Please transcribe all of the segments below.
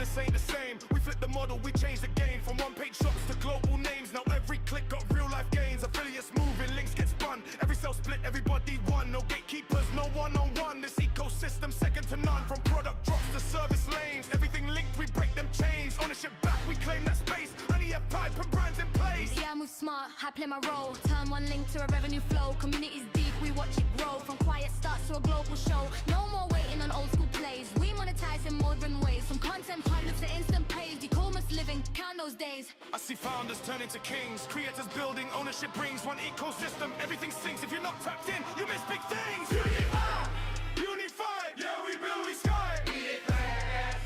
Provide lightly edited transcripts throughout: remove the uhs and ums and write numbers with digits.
business ain't the same. We flip the model, we change the game. From one-page shops to global names. Now every click got real-life gains. Affiliates moving, links get spun. Every sale split, everybody won. No gatekeepers, no one-on-one. This ecosystem second to none. From product drops to service lanes. Everything linked, we break them chains. Ownership back, we claim that space. Only have pipe and brands in place. Yeah, I move smart, I play my role. Turn one link to a revenue flow. Communities deep, we watch it grow. From quiet starts to a global show. No more waiting on old school plays. We monetize in modern ways. From content partners to instant page. E-commerce living, count those days. I see founders turn into kings. Creators building, ownership brings one ecosystem. Everything syncs. If you're not tapped in, you miss big things. Uni-Fy! Uni-Fy! Yeah, we build, we sky.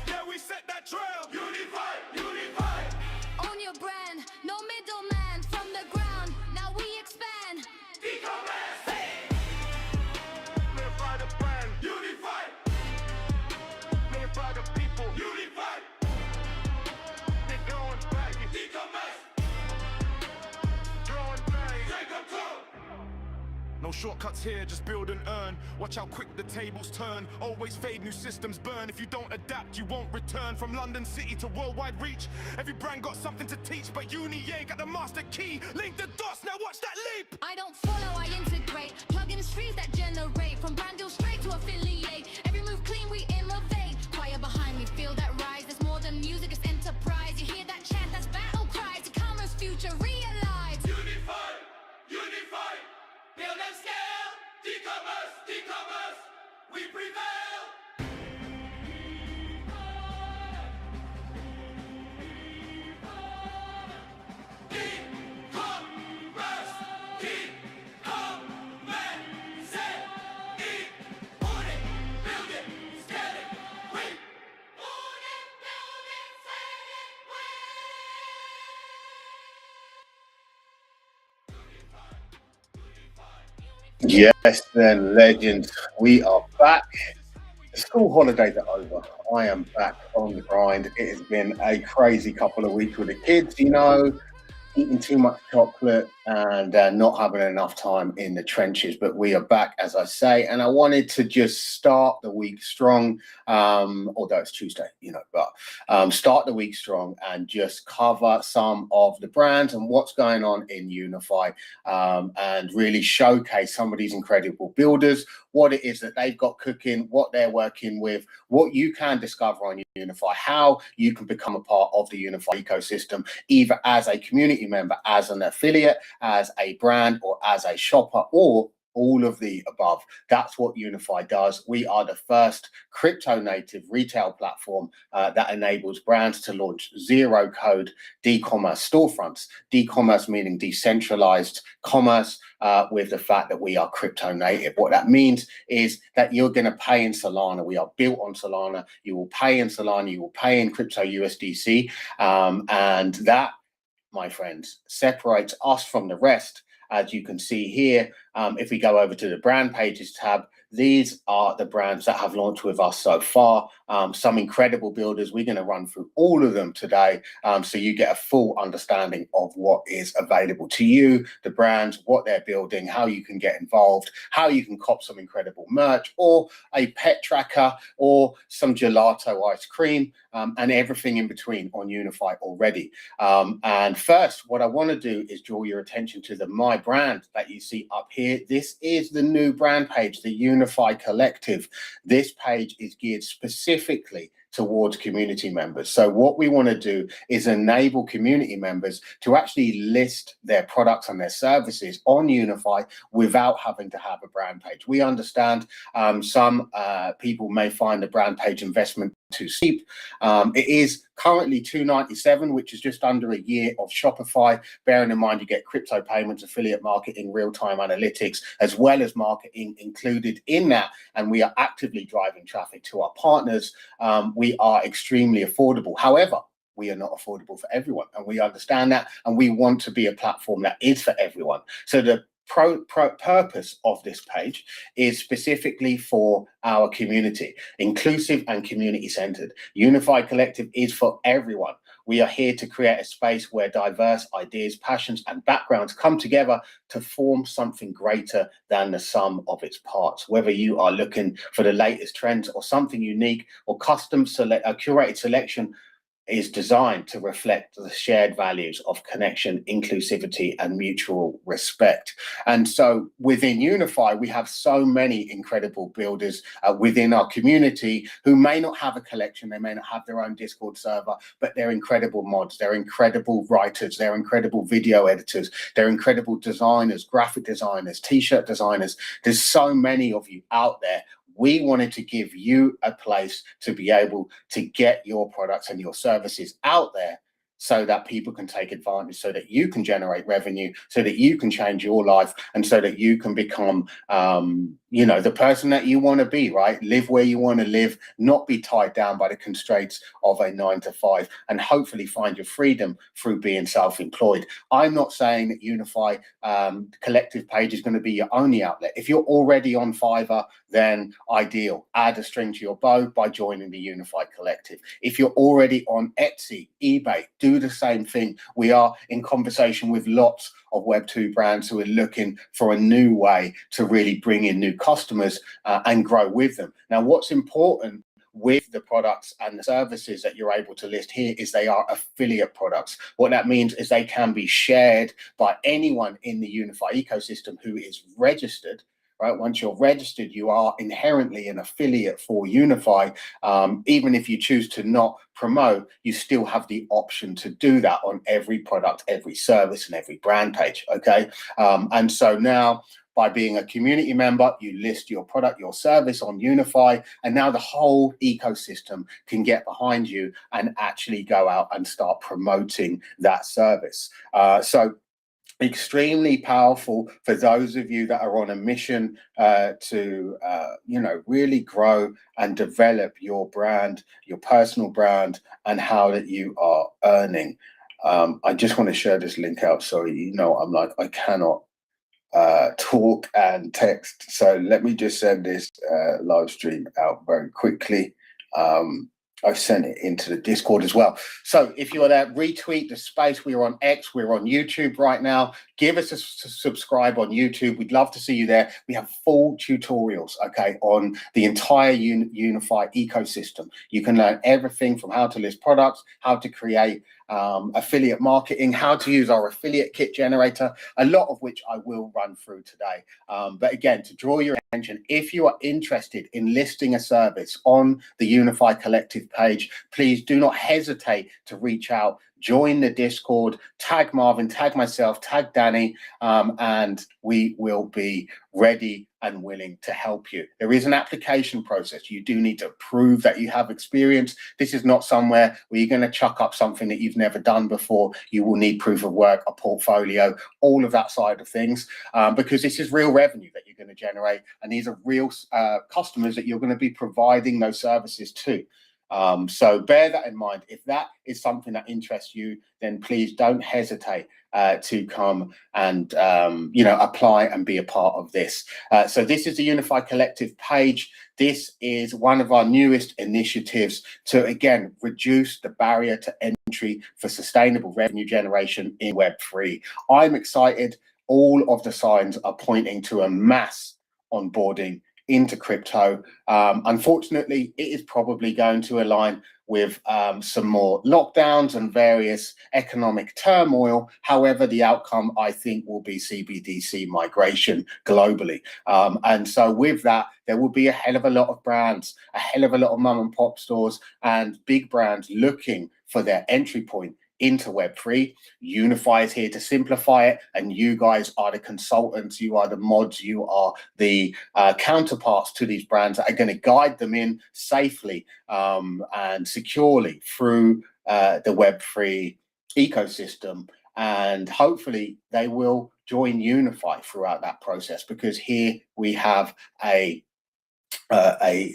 Yeah, we set that trail. Uni-Fy! Uni-Fy! Own your brand, no middleman. From the ground, now we expand. D-Commerce! Live by the brand. Uni-Fy! Live by the people. Uni-Fy! They're going back. D-Commerce! Growing bang. Take control! No shortcuts here, just build and earn. Watch how quick the tables turn. Always fade, new systems burn. If you don't adapt, you won't return. From London City to worldwide reach, every brand got something to teach. But Uni ain't got the master key. Link the dots, now watch that leap. I don't follow, I integrate. Plug in streams that generate. From brand deal straight to affiliate. Every move clean, we innovate. Choir behind me, feel that rise. There's more than music, it's enterprise. You hear that chant, that's battle cries. E-commerce future realized. Uni-Fy! Uni-Fy! Build and scale! D-Commerce! D-Commerce! We prevail! D-Commerce! D-Commerce! Own it, build it, scale it, we own it, build it, scale it, Yes, then, legends. We are back. The school holidays are over. I am back on the grind. It has been a crazy couple of weeks with the kids, eating too much chocolate and not having enough time in the trenches. But we are back, as I say, and I wanted to just start the week strong, although it's Tuesday, but start the week strong and just cover some of the brands and what's going on in Uni-Fy, and really showcase some of these incredible builders, what it is that they've got cooking, what they're working with, what you can discover on Uni-Fy, how you can become a part of the Uni-Fy ecosystem, either as a community member, as an affiliate, as a brand, or as a shopper, or all of the above. That's what Uni-Fy does. We are the first crypto native retail platform that enables brands to launch zero code D-Commerce storefronts. D-Commerce meaning decentralized commerce, with the fact that we are crypto native. What that means is that you're going to pay in Solana. We are built on Solana. You will pay in Solana. You will pay in crypto USDC. And that, my friends, separates us from the rest. As you can see here, if we go over to the brand pages tab, these are the brands that have launched with us so far. Some incredible builders. We're going to run through all of them today, so you get a full understanding of what is available to you, the brands, what they're building, how you can get involved, how you can cop some incredible merch, or a pet tracker, or some gelato ice cream, and everything in between on Uni-Fy already. And first, what I want to do is draw your attention to the My Brand that you see up here. This is the new brand page, the Uni-Fy Collective. This page is geared specifically towards community members. So what we want to do is enable community members to actually list their products and their services on Uni-Fy without having to have a brand page. We understand some people may find the brand page investment too steep. It is currently $297, which is just under a year of Shopify. Bearing in mind you get crypto payments, affiliate marketing, real-time analytics, as well as marketing included in that. And we are actively driving traffic to our partners. We are extremely affordable. However, we are not affordable for everyone, and we understand that, and we want to be a platform that is for everyone. So the purpose of this page is specifically for our community, inclusive and community-centered. Uni-Fy Collective is for everyone. We are here to create a space where diverse ideas, passions, and backgrounds come together to form something greater than the sum of its parts. Whether you are looking for the latest trends or something unique or custom curated selection, is designed to reflect the shared values of connection, inclusivity, and mutual respect. And so within Uni-Fy, we have so many incredible builders within our community who may not have a collection, they may not have their own Discord server, but they're incredible mods, they're incredible writers, they're incredible video editors, they're incredible designers, graphic designers, t-shirt designers. There's so many of you out there. We wanted to give you a place to be able to get your products and your services out there so that people can take advantage, so that you can generate revenue, so that you can change your life, and so that you can become, you know, the person that you want to be, right? Live where you want to live, not be tied down by the constraints of a 9-to-5, and hopefully find your freedom through being self-employed. I'm not saying that Uni-Fy collective page is going to be your only outlet. If you're already on Fiverr, then ideal. Add a string to your bow by joining the Uni-Fy collective. If you're already on Etsy, eBay, do the same thing. We are in conversation with lots of Web2 brands who are looking for a new way to really bring in new customers and grow with them. Now, what's important with the products and the services that you're able to list here is they are affiliate products. What that means is they can be shared by anyone in the Uni-Fy ecosystem who is registered. Right? Once you're registered, you are inherently an affiliate for Uni-Fy. Even if you choose to not promote, you still have the option to do that on every product, every service, and every brand page. Okay. And so now, by being a community member, you list your product, your service on Uni-Fy, and now the whole ecosystem can get behind you and actually go out and start promoting that service. So extremely powerful for those of you that are on a mission to you know, really grow and develop your brand, your personal brand, and how that you are earning. I just want to share this link out. Sorry, you know, I'm like, I cannot talk and text, so let me just send this live stream out very quickly. I've sent it into the Discord as well. So if you're there, retweet the space. We're on X, we're on YouTube right now. Give us a subscribe on YouTube. We'd love to see you there. We have full tutorials, okay, on the entire Uni-Fy ecosystem. You can learn everything from how to list products, how to create affiliate marketing, how to use our affiliate kit generator, a lot of which I will run through today. But again, to draw your attention, if you are interested in listing a service on the Uni-Fy collective page, please do not hesitate to reach out. Join the Discord, tag Marvin, tag myself, tag Danny, and we will be ready and willing to help you. There is an application process. You do need to prove that you have experience. This is not somewhere where you're going to chuck up something that you've never done before. You will need proof of work, a portfolio, all of that side of things, because this is real revenue that you're going to generate, and these are real customers that you're going to be providing those services to. So bear that in mind. If that is something that interests you, then please don't hesitate to come and you know, apply and be a part of this. So this is the Uni-Fy collective page. This is one of our newest initiatives to, again, reduce the barrier to entry for sustainable revenue generation in Web3. I'm excited. All of the signs are pointing to a mass onboarding into crypto. Unfortunately, it is probably going to align with some more lockdowns and various economic turmoil. However, the outcome, I think, will be CBDC migration globally. And so with that, there will be a hell of a lot of brands, a hell of a lot of mom and pop stores and big brands looking for their entry point into Web3. Uni-Fy is here to simplify it, and you guys are the consultants, you are the mods, you are the counterparts to these brands that are going to guide them in safely and securely through the Web3 ecosystem. And hopefully they will join Uni-Fy throughout that process, because here we have a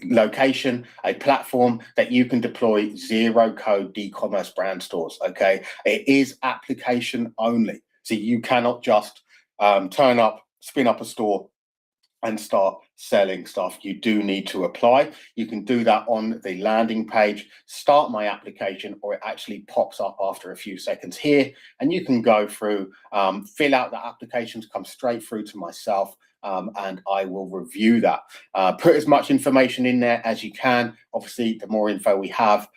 location, a platform that you can deploy zero code D-Commerce brand stores. Okay, it is application only, so you cannot just turn up, spin up a store and start selling stuff. You do need to apply. You can do that on the landing page, start my application, or it actually pops up after a few seconds here, and you can go through, fill out the applications, come straight through to myself, and I will review that. Put as much information in there as you can. Obviously, the more info we have,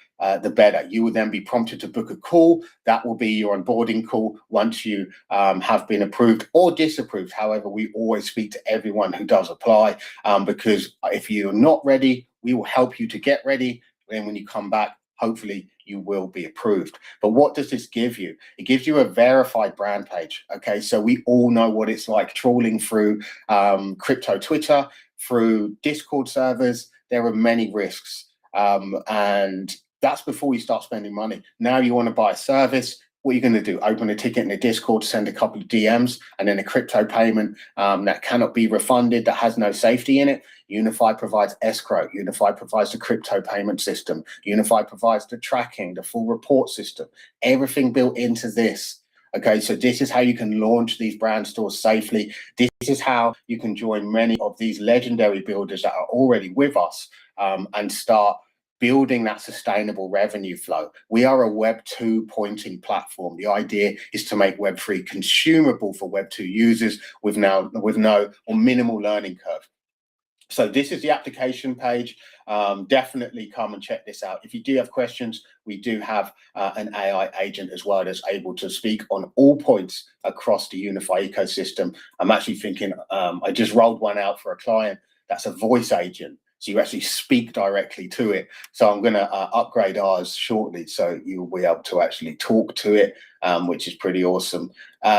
the better. You will then be prompted to book a call. That will be your onboarding call once you have been approved or disapproved. However, we always speak to everyone who does apply, because if you're not ready, we will help you to get ready. Then when you come back, hopefully you will be approved. But what does this give you? It gives you a verified brand page. Okay, so we all know what it's like trawling through crypto Twitter, through Discord servers. There are many risks, and that's before you start spending money. Now you want to buy a service. What are you going to do? Open a ticket in the Discord, send a couple of DMs, and then a crypto payment that cannot be refunded, that has no safety in it. Uni-Fy provides escrow. Uni-Fy provides the crypto payment system. Uni-Fy provides the tracking, the full report system, everything built into this. Okay, so this is how you can launch these brand stores safely. This is how you can join many of these legendary builders that are already with us, and start building that sustainable revenue flow. We are a Web 2 pointing platform. The idea is to make Web 3 consumable for Web 2 users with no or minimal learning curve. So this is the application page. Definitely come and check this out. If you do have questions, we do have an AI agent as well that's able to speak on all points across the Uni-Fy ecosystem. I'm actually thinking, I just rolled one out for a client that's a voice agent. So you actually speak directly to it. So I'm going to upgrade ours shortly, so you'll be able to actually talk to it, which is pretty awesome.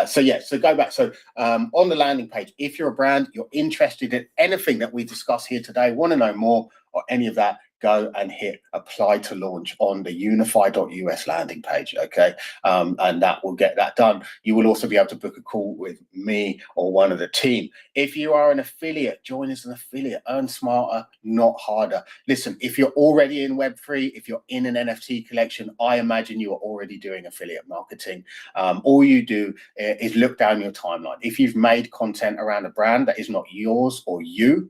So go back. So on the landing page, if you're a brand, you're interested in anything that we discuss here today, want to know more or any of that, go and hit apply to launch on the unify.us landing page, okay? And that will get that done. You will also be able to book a call with me or one of the team. If you are an affiliate, join as an affiliate. Earn smarter, not harder. Listen, if you're already in Web3, if you're in an NFT collection, I imagine you are already doing affiliate marketing. All you do is look down your timeline. If you've made content around a brand that is not yours or you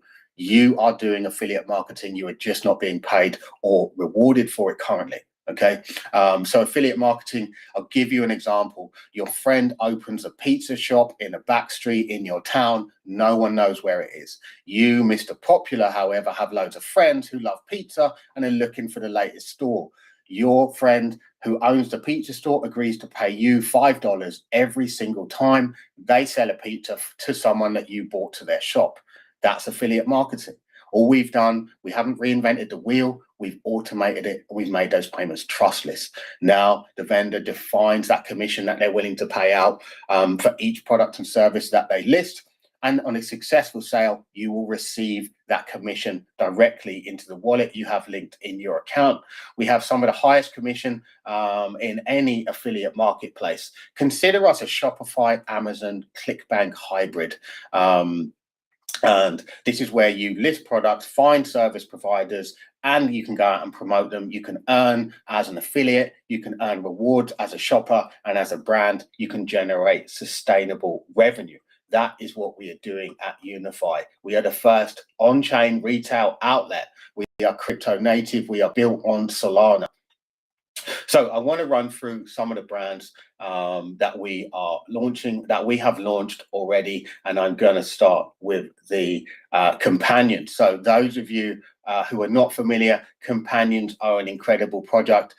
are doing affiliate marketing. You are just not being paid or rewarded for it currently. Okay. So affiliate marketing, I'll give you an example. Your friend opens a pizza shop in a back street in your town. No one knows where it is. You, Mr. Popular, however, have loads of friends who love pizza and are looking for the latest store. Your friend who owns the pizza store agrees to pay you $5 every single time they sell a pizza to someone that you bought to their shop. That's affiliate marketing. All we've done, we haven't reinvented the wheel, we've automated it, we've made those payments trustless. Now the vendor defines that commission that they're willing to pay out for each product and service that they list. And on a successful sale, you will receive that commission directly into the wallet you have linked in your account. We have some of the highest commission in any affiliate marketplace. Consider us a Shopify, Amazon, ClickBank hybrid. And this is where you list products, find service providers, and you can go out and promote them. You can earn as an affiliate, you can earn rewards as a shopper, and as a brand, you can generate sustainable revenue. That is what we are doing at Uni-Fy. We are the first on-chain retail outlet. We are crypto native. We are built on Solana. So I want to run through some of the brands that we are launching, that we have launched already, and I'm going to start with the Companions. So those of you who are not familiar, Companions are an incredible project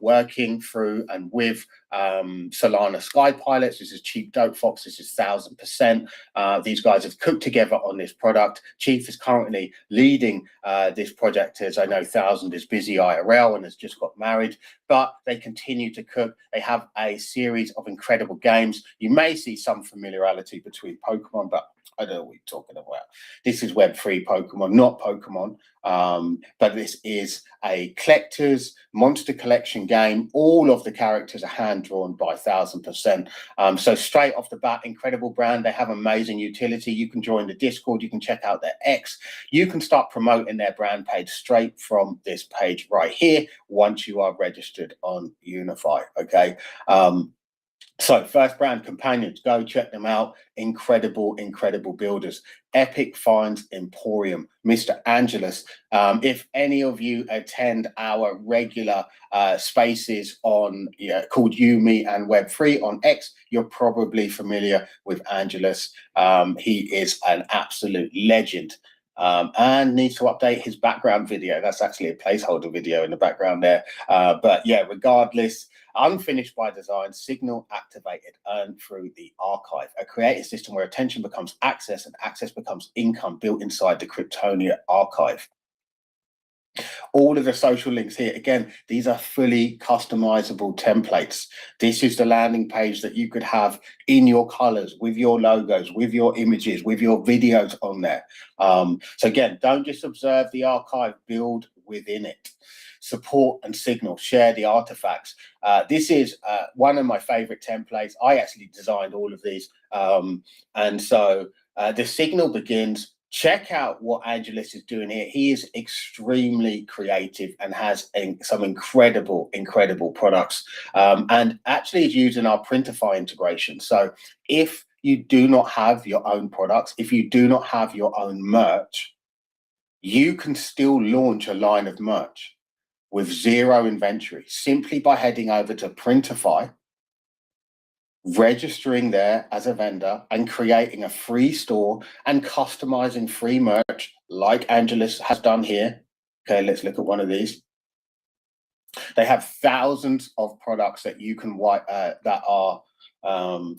working through and with Solana Sky Pilots. This is Chief Dope Fox. This is 1000%. These guys have cooked together on this product. Chief is currently leading this project, as I know 1000 is busy IRL and has just got married, but they continue to cook. They have a series of incredible games. You may see some familiarity between Pokemon, but I don't know what you're talking about. This is Web3 Pokemon, not Pokemon, but this is a collector's monster collection game. All of the characters are hand-drawn by 1000%. So straight off the bat, incredible brand. They have amazing utility. You can join the Discord. You can check out their X. You can start promoting their brand page straight from this page right here once you are registered on Uni-Fy, okay? So first brand, Companions, go check them out. Incredible, incredible builders. Epic Finds Emporium, Mr. Angelus. If any of you attend our regular spaces on called Umi and Web3 on X, you're probably familiar with Angelus. He is an absolute legend. And needs to update his background video. That's actually a placeholder video in the background there. But yeah, regardless, unfinished by design, signal activated, earned through the archive. A creative system where attention becomes access and access becomes income built inside the Kryptonia archive. All of the social links here, again, these are fully customizable templates. This is the landing page that you could have in your colors, with your logos, with your images, with your videos on there. So again, don't just observe the archive, build within it. Support and signal, share the artifacts. This is one of my favorite templates. I actually designed all of these. And so the signal begins. Check out what Angelus is doing here. He is extremely creative and has some incredible, incredible products. And actually is using our Printify integration. So if you do not have your own products, if you do not have your own merch, you can still launch a line of merch with zero inventory, simply by heading over to Printify, registering there as a vendor and creating a free store and customizing free merch like Angelus has done here. Okay, let's look at one of these. They have thousands of products that you can that are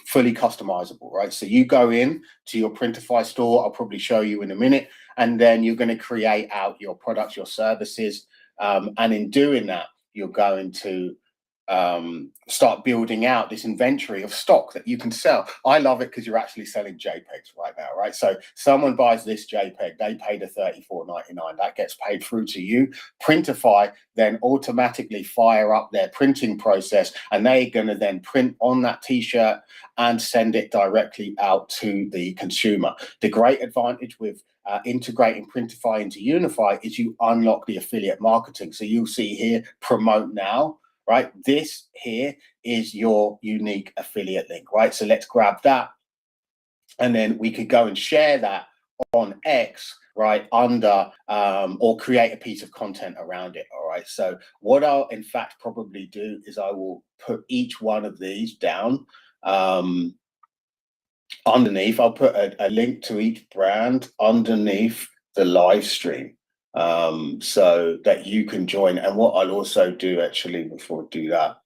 fully customizable, right? So you go in to your Printify store, I'll probably show you in a minute, and then you're going to create out your products, your services. And in doing that, you're going to start building out this inventory of stock that you can sell. I love it because you're actually selling JPEGs right now, right? So someone buys this JPEG, they pay the $34.99. That gets paid through to you. Printify then automatically fire up their printing process, and they're going to then print on that T-shirt and send it directly out to the consumer. The great advantage with integrating Printify into Uni-Fy is you unlock the affiliate marketing. So you'll see here, promote now, right? This here is your unique affiliate link, right? So let's grab that. And then we could go and share that on X, right, under or create a piece of content around it. All right. So what I'll in fact probably do is I will put each one of these down underneath. I'll put a link to each brand underneath the live stream so that you can join. And what I'll also do actually before I do that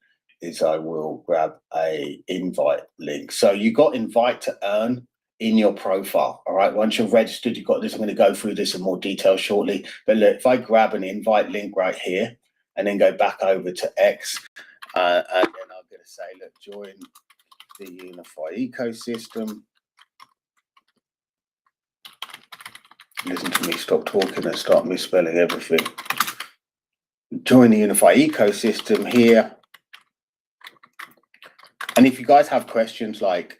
is I will grab a invite link. So you got invite to earn in your profile. All right. Once you're registered, you've got this. I'm going to go through this in more detail shortly. But look, if I grab an invite link right here and then go back over to X, and then I'm going to say, look, join the Uni-Fy ecosystem. Listen to me stop talking and start misspelling everything. Join the Uni-Fy ecosystem here. And if you guys have questions, like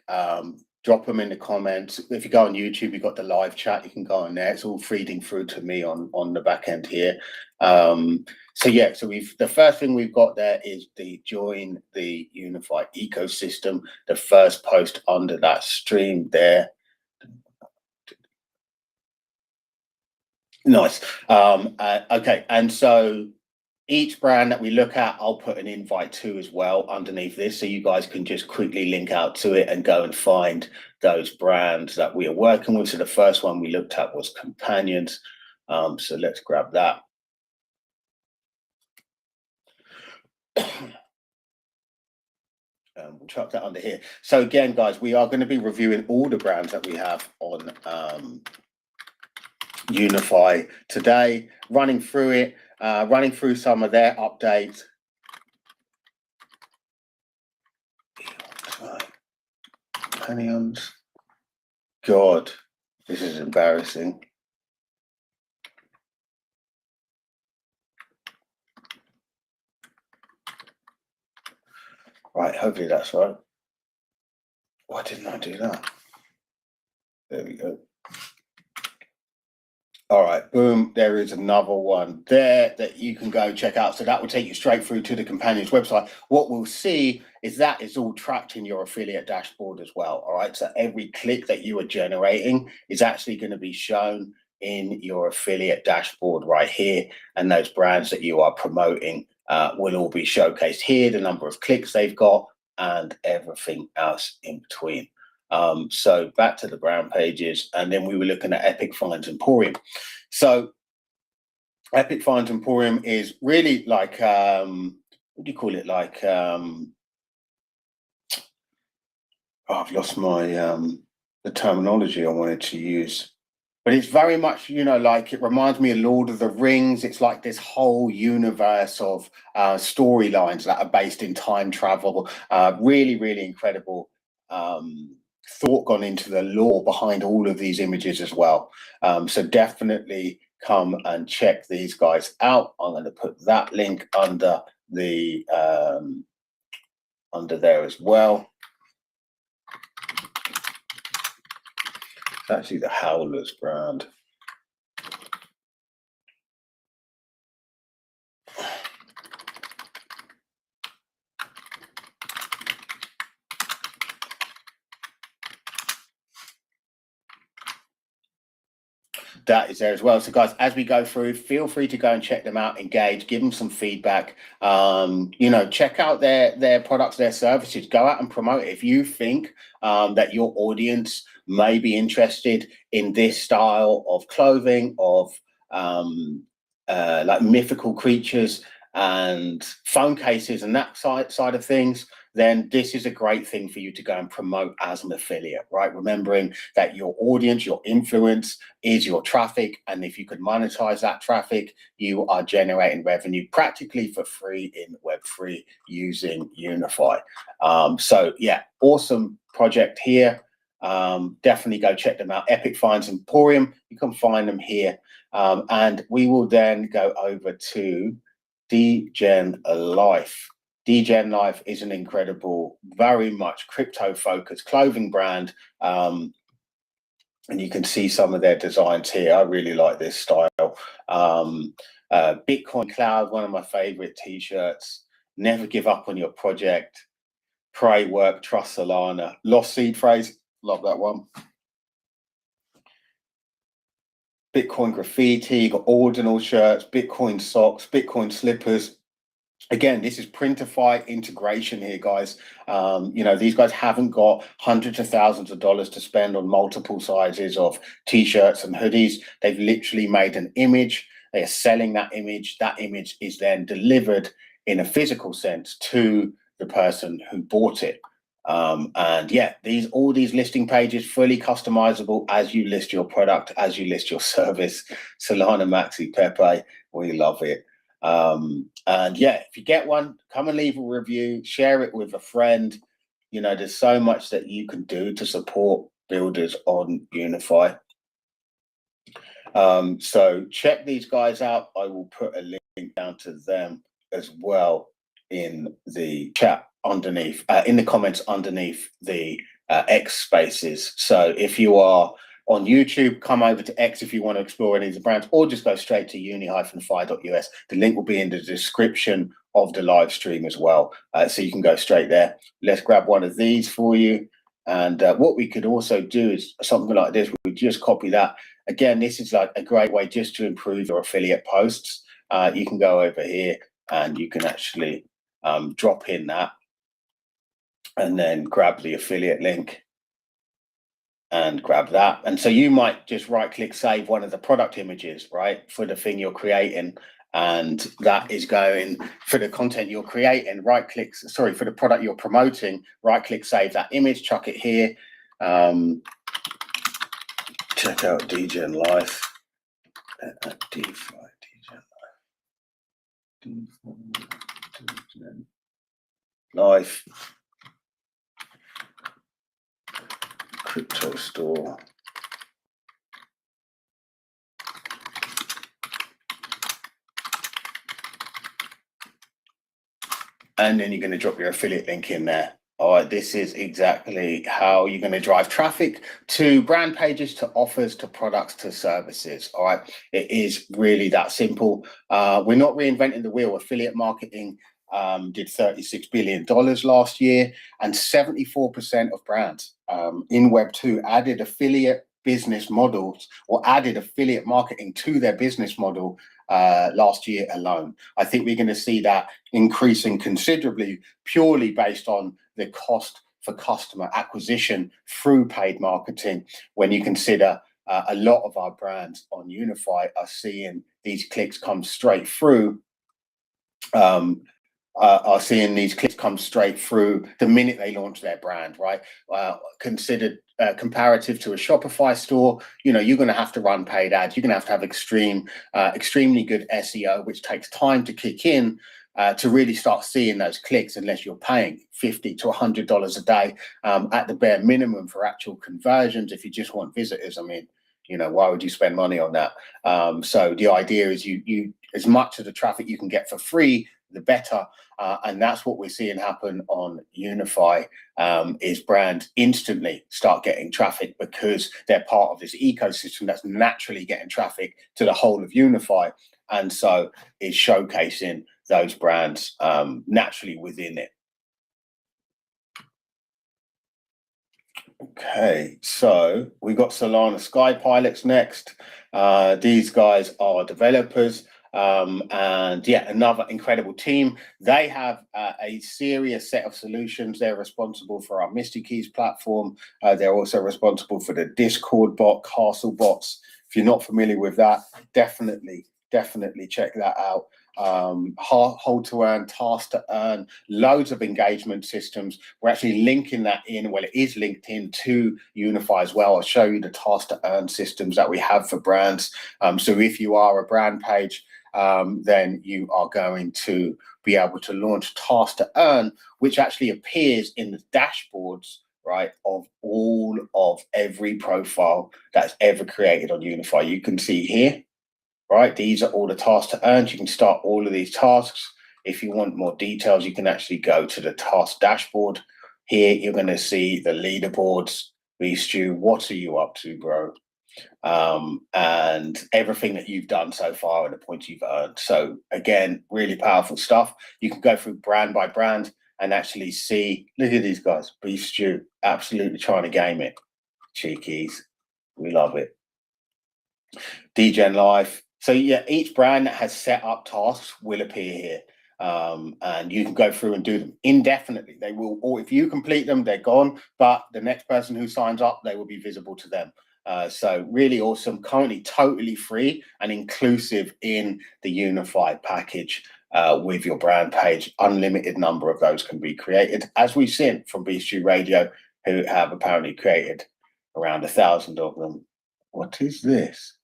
drop them in the comments. If you go on YouTube, you've got the live chat, you can go on there. It's all feeding through to me on the back end here. So yeah, so the first thing we've got there is the join the Uni-Fy ecosystem, the first post under that stream there. Nice. Okay, and so each brand that we look at, I'll put an invite to as well underneath this, so you guys can just quickly link out to it and go and find those brands that we are working with. So the first one we looked at was Companions. So let's grab that. We'll chuck that under here. So again, guys, we are going to be reviewing all the brands that we have on Uni-Fy today, running through it, running through some of their updates. Companions. God, this is embarrassing. Right, hopefully that's right. Why didn't I do that? There we go. All right, boom. There is another one there that you can go check out. So that will take you straight through to the companion's website. What we'll see is that it's all tracked in your affiliate dashboard as well. All right, so every click that you are generating is actually going to be shown in your affiliate dashboard right here. And those brands that you are promoting will all be showcased here, the number of clicks they've got and everything else in between. So back to the brand pages, and then we were looking at Epic Finds Emporium. So Epic Finds Emporium is really like what do you call it? Like oh, I've lost my the terminology I wanted to use. But it's very much, you know, like it reminds me of Lord of the Rings. It's like this whole universe of storylines that are based in time travel. Really, really incredible thought gone into the lore behind all of these images as well. So definitely come and check these guys out. I'm going to put that link under the under there as well. It's actually the Howlers brand. That is there as well. So guys, as we go through, feel free to go and check them out, engage, give them some feedback. You know, check out their products, their services, go out and promote it. If you think that your audience may be interested in this style of clothing, of like mythical creatures and phone cases and that side of things, then this is a great thing for you to go and promote as an affiliate, right? Remembering that your audience, your influence is your traffic. And if you could monetize that traffic, you are generating revenue practically for free in Web3 using Uni-Fy. So yeah, awesome project here. Definitely go check them out. Epic Finds Emporium, you can find them here. And we will then go over to DGen Life. DGen Life is an incredible, very much crypto-focused clothing brand. And you can see some of their designs here. I really like this style. Bitcoin Cloud, one of my favorite t-shirts. Never give up on your project. Pray, work, trust Solana. Lost seed phrase, love that one. Bitcoin graffiti, you got ordinal shirts, Bitcoin socks, Bitcoin slippers. Again, this is Printify integration here, guys. You know, these guys haven't got hundreds of thousands of dollars to spend on multiple sizes of t-shirts and hoodies. They've literally made an image. They are selling that image. That image is then delivered in a physical sense to the person who bought it. And yeah, all these listing pages fully customizable as you list your product, as you list your service. Solana, Maxi, Pepe, we love it. And yeah, if you get one, come and leave a review, share it with a friend. You know, there's so much that you can do to support builders on Uni-Fy. So check these guys out. I will put a link down to them as well in the chat underneath, in the comments underneath the X spaces. So if you are on YouTube, come over to X if you want to explore any of the brands, or just go straight to uni-fy.us. The link will be in the description of the live stream as well. So you can go straight there. Let's grab one of these for you. And what we could also do is something like this. We just copy that. Again, this is like a great way just to improve your affiliate posts. You can go over here and you can actually drop in that and then grab the affiliate link and grab that. And so you might just right click save one of the product images, right, for the thing you're creating. And that is going for the content you're creating, right click, sorry, for the product you're promoting, right click, save that image, chuck it here. Check out DGen Life at DeFi DGen Life. Crypto store. And then you're going to drop your affiliate link in there. All right, this is exactly how you're going to drive traffic to brand pages, to offers, to products, to services. All right, it is really that simple. We're not reinventing the wheel. Affiliate marketing did $36 billion last year, and 74% of brands in Web2 added affiliate business models or added affiliate marketing to their business model last year alone. I think we're going to see that increasing considerably purely based on the cost for customer acquisition through paid marketing. When you consider a lot of our brands on Uni-Fy are seeing these clicks come straight through, are seeing these clicks come straight through the minute they launch their brand, right? Considered comparative to a Shopify store, you know, you're going to have to run paid ads. You're going to have extremely good SEO, which takes time to kick in to really start seeing those clicks, unless you're paying $50 to $100 a day at the bare minimum for actual conversions. If you just want visitors, I mean, you know, why would you spend money on that? So the idea is you as much of the traffic you can get for free, the better. And that's what we're seeing happen on Uni-Fy, is brands instantly start getting traffic because they're part of this ecosystem that's naturally getting traffic to the whole of Uni-Fy. And so it's showcasing those brands naturally within it. Okay, so we got Solana Sky Pilots next. These guys are developers. And yeah, another incredible team. They have a serious set of solutions. They're responsible for our Misty Keys platform. They're also responsible for the Discord bot, Castle bots. If you're not familiar with that, definitely check that out. Hold to earn, task to earn, loads of engagement systems. We're actually linking that in. Well, it is linked in to Uni-Fy as well. I'll show you the task to earn systems that we have for brands. So if you are a brand page, then you are going to be able to launch task to earn, which actually appears in the dashboards, right, of all of every profile that's ever created on Uni-Fy. You can see here, right, these are all the tasks to earn. You can start all of these tasks. If you want more details, you can actually go to the task dashboard. Here, you're going to see the leaderboards. Stu, what are you up to, bro? And everything that you've done so far and the points you've earned. So again, really powerful stuff. You can go through brand by brand and actually see, look at these guys, Beef Stew, absolutely trying to game it. Cheekies, we love it. DGen Life. So yeah, each brand that has set up tasks will appear here. And you can go through and do them indefinitely. They will, or if you complete them, they're gone, but the next person who signs up, they will be visible to them. So really awesome, currently totally free and inclusive in the Uni-Fy package with your brand page. Unlimited number of those can be created, as we've seen from BSG Radio, who have apparently created around 1,000 of them. What is this?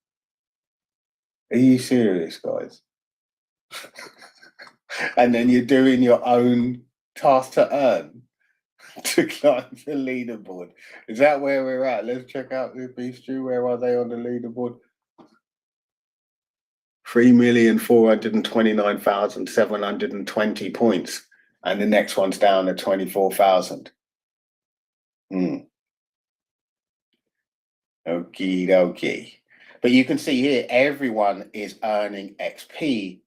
Are you serious, guys? And then you're doing your own task to earn to climb the leaderboard. Is that where we're at? Let's check out the Beef Stew. Where are they on the leaderboard? 3,429,720 points. And the next one's down at 24,000. Okie dokie. But you can see here, everyone is earning XP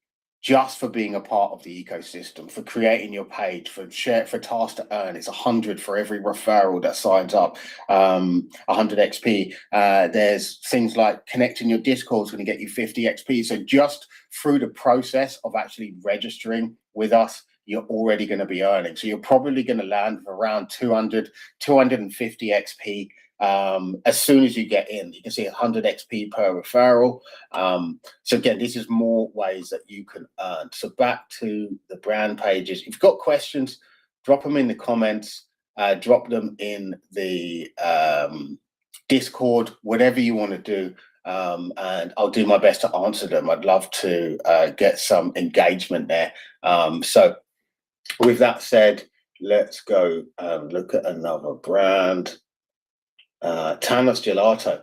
just for being a part of the ecosystem, for creating your page, for task to earn. It's 100 for every referral that signs up, 100 XP. There's things like connecting your Discord is going to get you 50 XP. So just through the process of actually registering with us, you're already going to be earning. So you're probably going to land around 200, 250 XP. As soon as you get in, you can see 100 XP per referral. So again, this is more ways that you can earn. So back to the brand pages. If you've got questions, drop them in the comments, drop them in the Discord, whatever you want to do. And I'll do my best to answer them. I'd love to get some engagement there. So with that said, let's go and look at another brand. Thanos Gelato.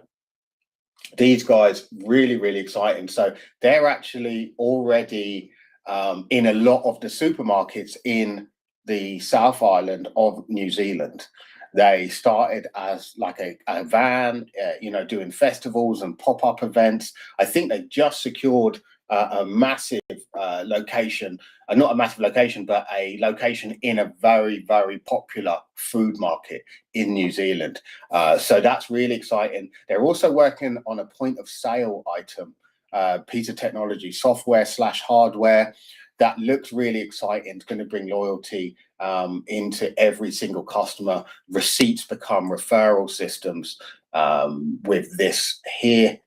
These guys really exciting. So they're actually already in a lot of the supermarkets in the South Island of New Zealand. They started as like a van, doing festivals and pop-up events. I think they just secured a massive location, not a massive location, but a location in a very, very popular food market in New Zealand. So that's really exciting. They're also working on a point of sale item, piece of technology, software / hardware that looks really exciting. It's going to bring loyalty into every single customer. Receipts become referral systems with this here.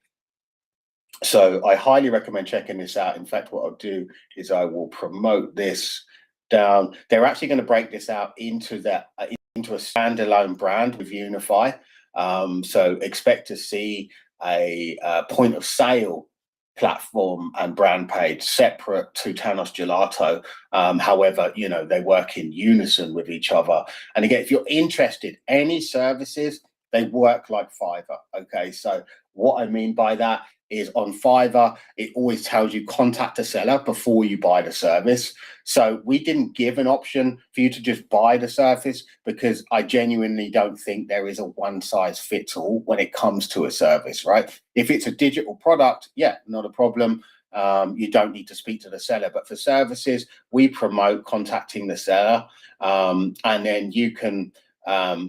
So I highly recommend checking this out. In fact, what I'll do is I will promote this down. They're actually going to break this out into a standalone brand with Uni-Fy. So expect to see a point of sale platform and brand page separate to Thanos Gelato. However, they work in unison with each other. And again, if you're interested, any services, they work like Fiverr. Okay, so what I mean by that is on Fiverr, it always tells you contact a seller before you buy the service. So we didn't give an option for you to just buy the service because I genuinely don't think there is a one size fits all when it comes to a service, right? If it's a digital product, yeah, not a problem. You don't need to speak to the seller. But for services, we promote contacting the seller, and then you can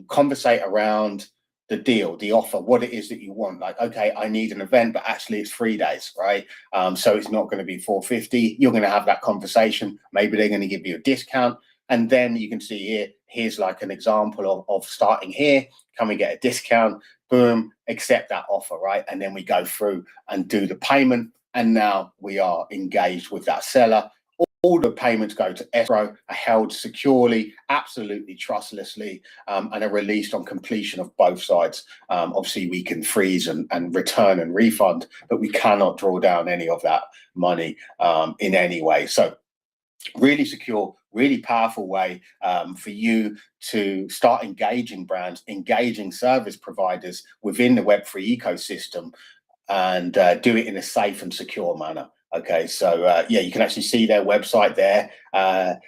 conversate around the deal, the offer, what it is that you want. Like, okay, I need an event, but actually it's 3 days, right? So it's not going to be $450. You're going to have that conversation. Maybe they're going to give you a discount. And then you can see here's like an example of starting here. Can we get a discount? Boom, accept that offer, right? And then we go through and do the payment. And now we are engaged with that seller. All the payments go to escrow, are held securely, absolutely trustlessly, and are released on completion of both sides. Obviously, we can freeze and return and refund, but we cannot draw down any of that money in any way. So really secure, really powerful way for you to start engaging brands, engaging service providers within the Web3 ecosystem, and do it in a safe and secure manner. Okay, so yeah, you can actually see their website there, to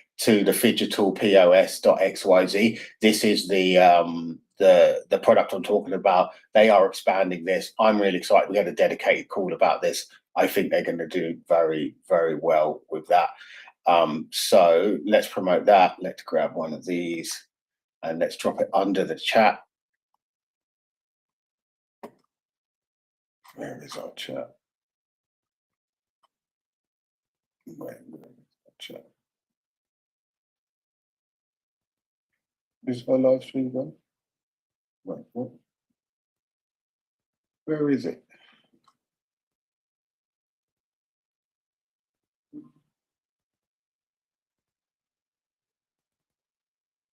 the digitalpos.xyz. This is the product I'm talking about. They are expanding this. I'm really excited. We had a dedicated call about this. I think they're going to do very, very well with that. So let's promote that. Let's grab one of these and let's drop it under the chat. Where is our chat? Is my live stream gone? Wait, what? Where is it?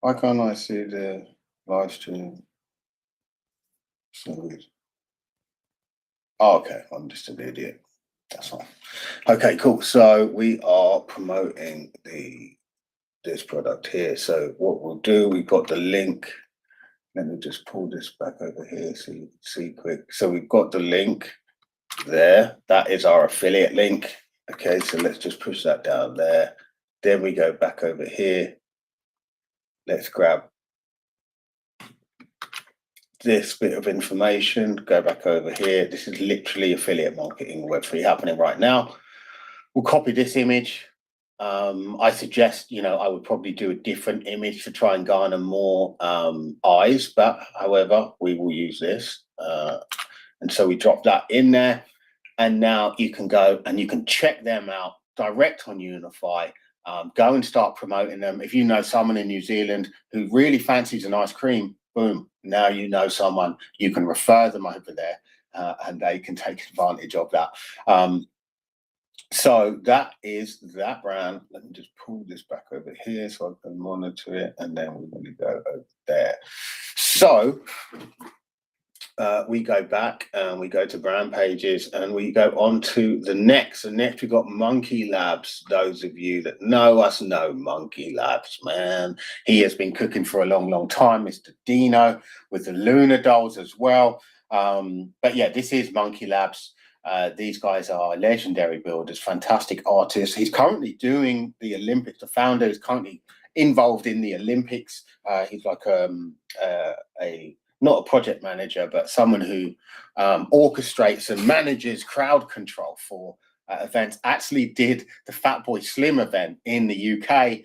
Why can't I see the live stream? So weird. Oh, okay, I'm just an idiot. That's fine. Okay, cool. So we are promoting this product here. So what we'll do, we've got the link. Let me just pull this back over here so you can see quick. So we've got the link there. That is our affiliate link. Okay, so let's just push that down there. Then we go back over here. Let's grab this bit of information, go back over here. This is literally affiliate marketing Web3 happening right now. We'll copy this image. I suggest, I would probably do a different image to try and garner more eyes, but however, we will use this. And so we drop that in there. And now you can go and you can check them out direct on Uni-Fy. Go and start promoting them. If you know someone in New Zealand who really fancies an ice cream, boom, now you know someone, you can refer them over there and they can take advantage of that. So that is that brand. Let me just pull this back over here so I can monitor it, and then we're going to go over there. So we go back and we go to brand pages and we go on to the next. And next we've got Monkey Labs. Those of you that know us know Monkey Labs, man. He has been cooking for a long, long time, Mr. Dino, with the Lunar dolls as well. But yeah, this is Monkey Labs. These guys are legendary builders, fantastic artists. He's currently doing the Olympics. The founder is currently involved in the Olympics. He's like not a project manager, but someone who orchestrates and manages crowd control for events. Actually did the Fatboy Slim event in the UK.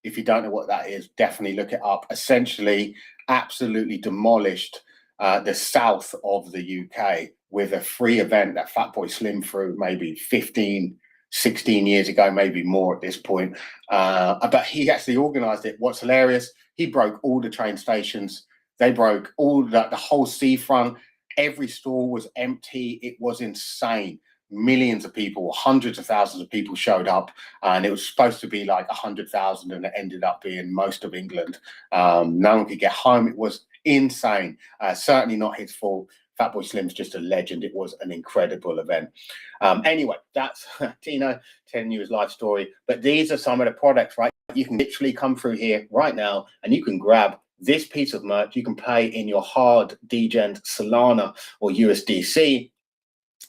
If you don't know what that is, definitely look it up. Essentially, absolutely demolished the south of the UK with a free event that Fatboy Slim threw maybe 15, 16 years ago, maybe more at this point. But he actually organised it. What's hilarious, he broke all the train stations. They broke all the whole seafront. Every store was empty. It was insane. Millions of people, hundreds of thousands of people showed up, and it was supposed to be like 100,000, and it ended up being most of England. No one could get home. It was insane. Certainly not his fault. Fatboy Slim's just a legend. It was an incredible event. Anyway, that's Tino telling you his life story. But these are some of the products, right? You can literally come through here right now and you can grab this piece of merch. You can pay in your hard Degen, Solana, or USDC,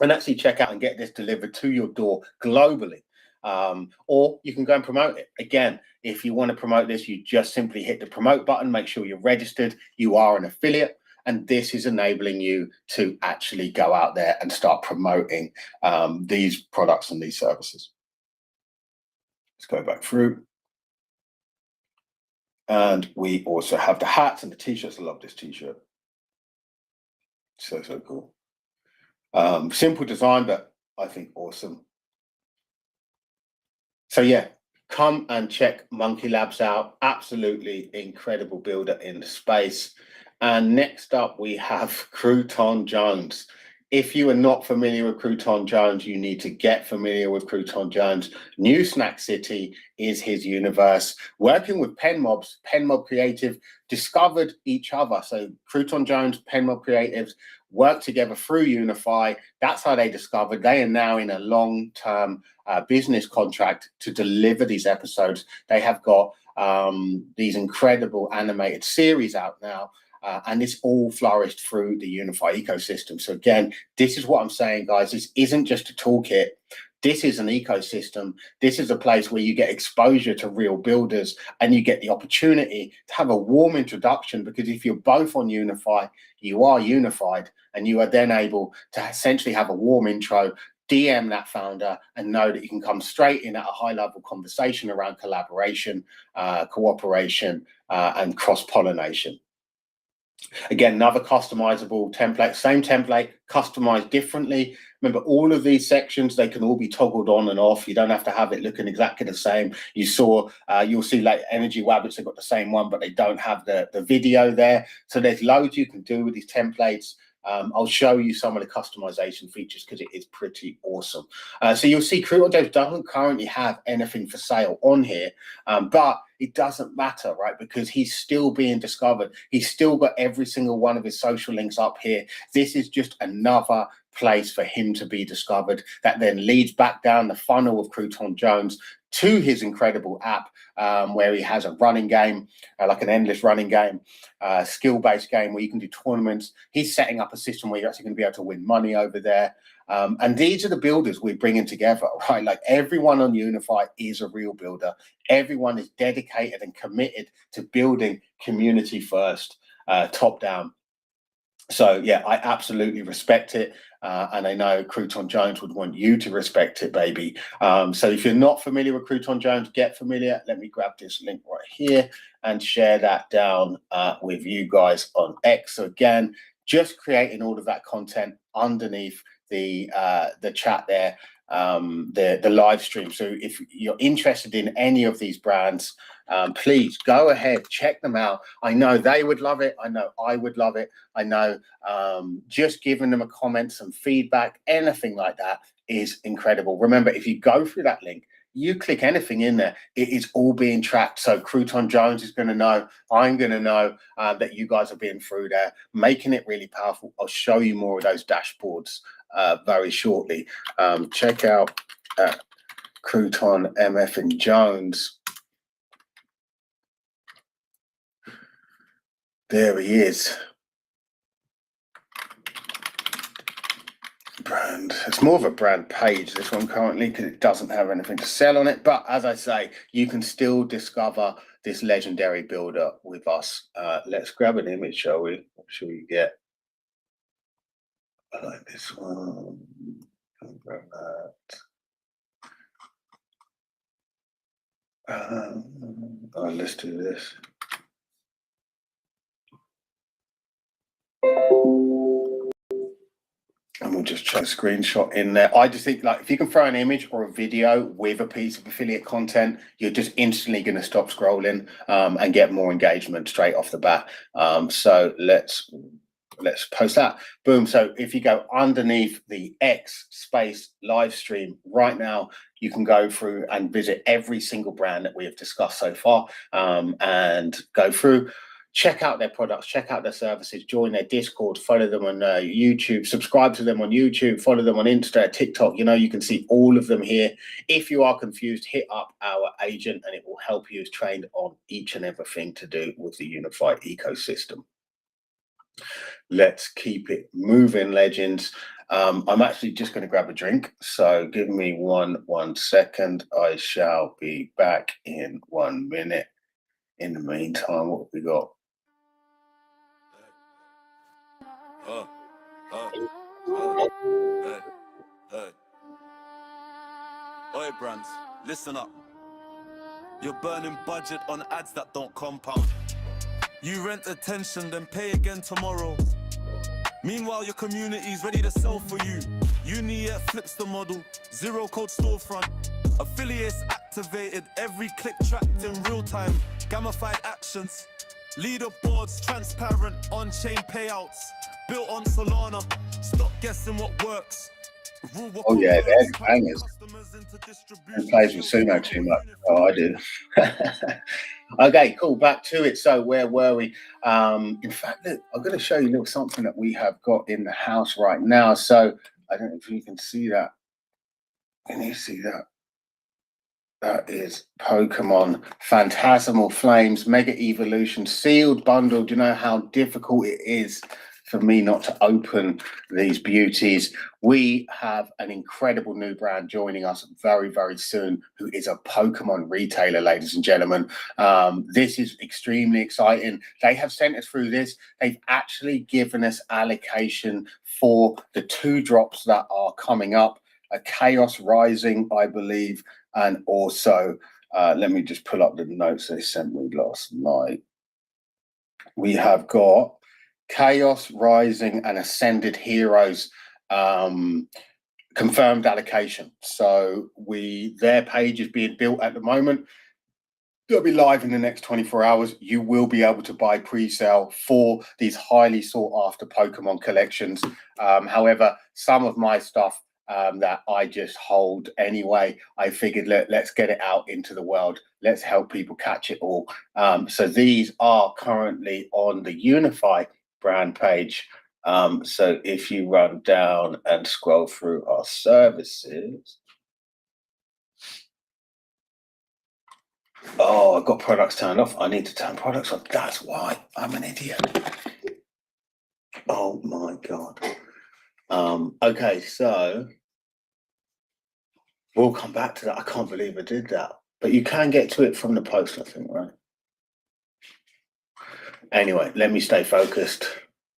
and actually check out and get this delivered to your door globally. Or you can go and promote it. Again, if you want to promote this, you just simply hit the promote button, make sure you're registered, you are an affiliate, and this is enabling you to actually go out there and start promoting these products and these services. Let's go back through. And we also have the hats and the t-shirts. I love this t-shirt. So cool. Simple design, but I think awesome. So yeah, come and check Monkey Labs out. Absolutely incredible builder in the space. And next up, we have Crouton Jones. If you are not familiar with Crouton Jones, you need to get familiar with Crouton Jones. New Snack City is his universe. Working with PenMobs, PenMob Creative discovered each other. So Crouton Jones, PenMob Creatives worked together through Uni-Fy. That's how they discovered. They are now in a long-term business contract to deliver these episodes. They have got these incredible animated series out now. And it's all flourished through the Uni-Fy ecosystem. So again, this is what I'm saying, guys. This isn't just a toolkit. This is an ecosystem. This is a place where you get exposure to real builders and you get the opportunity to have a warm introduction, because if you're both on Uni-Fy, you are unified, and you are then able to essentially have a warm intro, DM that founder, and know that you can come straight in at a high-level conversation around collaboration, cooperation, and cross-pollination. Again, another customizable template, same template, customized differently. Remember, all of these sections, they can all be toggled on and off. You don't have to have it looking exactly the same. You saw, you'll see like Energy Wabbits have got the same one, but they don't have the video there. So there's loads you can do with these templates. I'll show you some of the customization features because it is pretty awesome. So you'll see Crouton Jones doesn't currently have anything for sale on here, but it doesn't matter, right? Because he's still being discovered. He's still got every single one of his social links up here. This is just another place for him to be discovered that then leads back down the funnel of Crouton Jones to his incredible app, where he has a running game, like an endless running game, skill-based game where you can do tournaments. He's setting up a system where you're actually going to be able to win money over there. And these are the builders we're bringing together, right? Like everyone on Uni-Fy is a real builder. Everyone is dedicated and committed to building community first, top down. So yeah, I absolutely respect it. And I know Crouton Jones would want you to respect it, baby. So if you're not familiar with Crouton Jones, get familiar. Let me grab this link right here and share that down with you guys on X. So again, just creating all of that content underneath the chat there, the live stream. So if you're interested in any of these brands, please go ahead, check them out. I know they would love it. I know I would love it. I know just giving them a comment, some feedback, anything like that is incredible. Remember, if you go through that link, you click anything in there, it is all being tracked. So Crouton Jones is going to know, I'm going to know that you guys are being through there, making it really powerful. I'll show you more of those dashboards very shortly. Check out Crouton MF and Jones. There he is. Brand. It's more of a brand page, this one currently, because it doesn't have anything to sell on it. But as I say, you can still discover this legendary builder with us. Let's grab an image, shall we? What should we get? I like this one. I'll grab that. Let's do this. And we'll just try a screenshot in there. I just think, like, if you can throw an image or a video with a piece of affiliate content, you're just instantly going to stop scrolling and get more engagement straight off the bat. So let's post that. Boom. So if you go underneath the X space live stream right now, you can go through and visit every single brand that we have discussed so far and go through. Check out their products, check out their services, join their Discord, follow them on YouTube, subscribe to them on YouTube, follow them on Insta, TikTok. You know, you can see all of them here. If you are confused, hit up our agent and it will help you as trained on each and everything to do with the Uni-Fy ecosystem. Let's keep it moving, legends. I'm actually just going to grab a drink. So give me one second. I shall be back in 1 minute. In the meantime, what have we got? Oi, brands, listen up. You're burning budget on ads that don't compound. You rent attention, then pay again tomorrow. Meanwhile, your community's ready to sell for you. Uni-Fy flips the model, zero code storefront. Affiliates activated, every click tracked in real time. GAMIFIED actions, leaderboards transparent, on-chain payouts. Built on Solana, stop guessing what works. Oh yeah, they're bangers. Who plays with Suno too much? Oh, I do. Okay, cool. Back to it. So where were we? In fact, look, I'm going to show you a little something that we have got in the house right now. So I don't know if you can see that. Can you see that? That is Pokemon Phantasmal Flames Mega Evolution sealed bundle. Do you know how difficult it is for me not to open these beauties? We have an incredible new brand joining us very, very soon, who is a Pokemon retailer, ladies and gentlemen. This is extremely exciting. They have sent us through this. They've actually given us allocation for the 2 drops that are coming up, a Chaos Rising, I believe, and also, let me just pull up the notes they sent me last night. We have got Chaos Rising and Ascended Heroes confirmed allocation. So their page is being built at the moment. It'll be live in the next 24 hours. You will be able to buy pre-sale for these highly sought after Pokemon collections. However, some of my stuff that I just hold anyway, I figured let's get it out into the world. Let's help people catch it all. So these are currently on the Uni-Fy brand page. So if you run down and scroll through our services. Oh, I've got products turned off. I need to turn products off. That's why I'm an idiot. Oh my God. Okay, so we'll come back to that. I can't believe I did that. But you can get to it from the post, I think, right? Anyway, let me stay focused.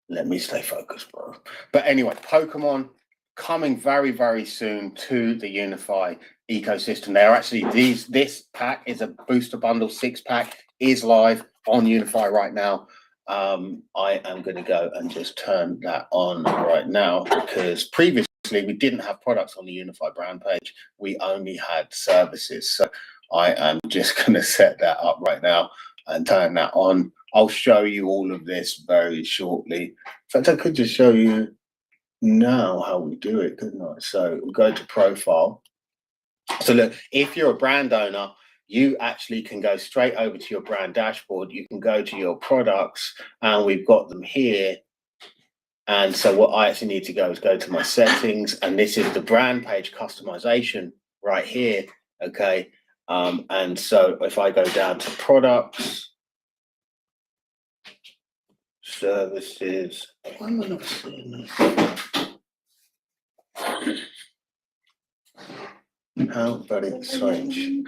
Let me stay focused, bro. But anyway, Pokemon coming very, very soon to the Uni-Fy ecosystem. They are actually this pack is a booster bundle 6-pack, is live on Uni-Fy right now. I am going to go and just turn that on right now, because previously we didn't have products on the Uni-Fy brand page. We only had services. So I am just going to set that up right now and turn that on. I'll show you all of this very shortly. In fact, I could just show you now how we do it, couldn't I? So we'll go to profile. So look, if you're a brand owner, you actually can go straight over to your brand dashboard. You can go to your products, and we've got them here. And so what I actually need to go is go to my settings, and this is the brand page customization right here. Okay. And so if I go down to products, services, why am I not seeing this? How very strange.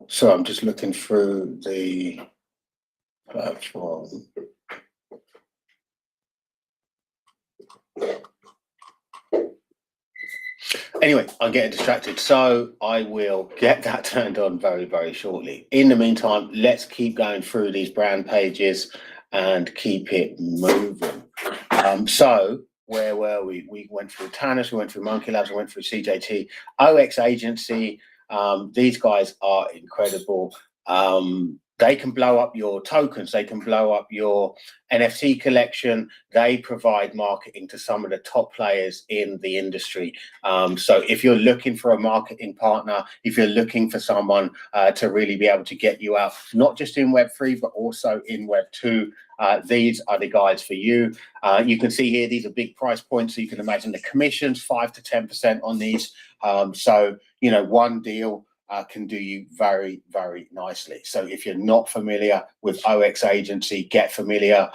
So I'm just looking through the platform. Anyway, I'm getting distracted, so I will get that turned on very, very shortly. In the meantime, let's keep going through these brand pages and keep it moving. So where were we? We went through Tannis, we went through Monkey Labs, we went through CJT, OX Agency. These guys are incredible. They can blow up your tokens. They can blow up your NFT collection. They provide marketing to some of the top players in the industry. So if you're looking for a marketing partner, if you're looking for someone to really be able to get you out, not just in Web3, but also in Web2, these are the guys for you. You can see here, these are big price points. So you can imagine the commissions, 5 to 10% on these. So, you know, one deal can do you very, very nicely. So if you're not familiar with OX Agency, get familiar.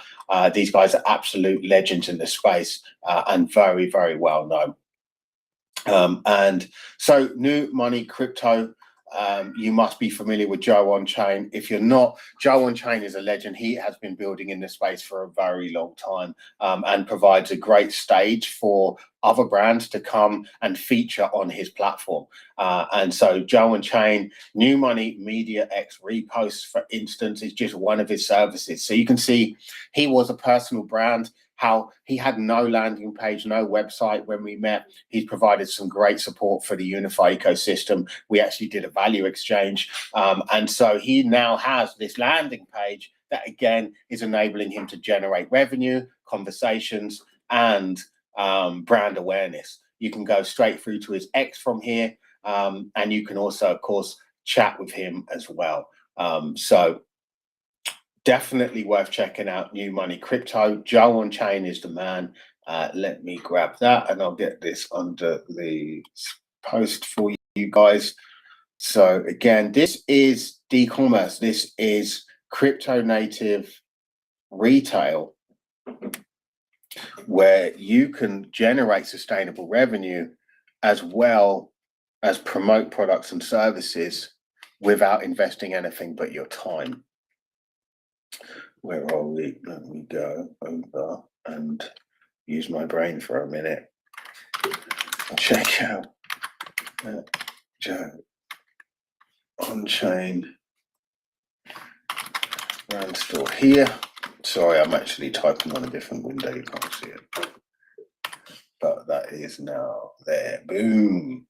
These guys are absolute legends in the space and very, very well known. And so new money crypto, you must be familiar with Joe on Chain. If you're not, Joe on Chain is a legend. He has been building in this space for a very long time and provides a great stage for other brands to come and feature on his platform. And so Joe on Chain, New Money Media X Reposts, for instance, is just one of his services. So you can see he was a personal brand, how he had no landing page, no website when we met. He's provided some great support for the Uni-Fy ecosystem. We actually did a value exchange. And so he now has this landing page that, again, is enabling him to generate revenue, conversations, and brand awareness. You can go straight through to his X from here. And you can also, of course, chat with him as well. So definitely worth checking out New Money Crypto. Joe on Chain is the man. Let me grab that and I'll get this under the post for you guys. So again, this is D-Commerce. This is crypto native retail where you can generate sustainable revenue as well as promote products and services without investing anything but your time. Where are we? Let me go over and use my brain for a minute. Check out Joe on Chain brand store here. Sorry, I'm actually typing on a different window. You can't see it, but that is now there. Boom.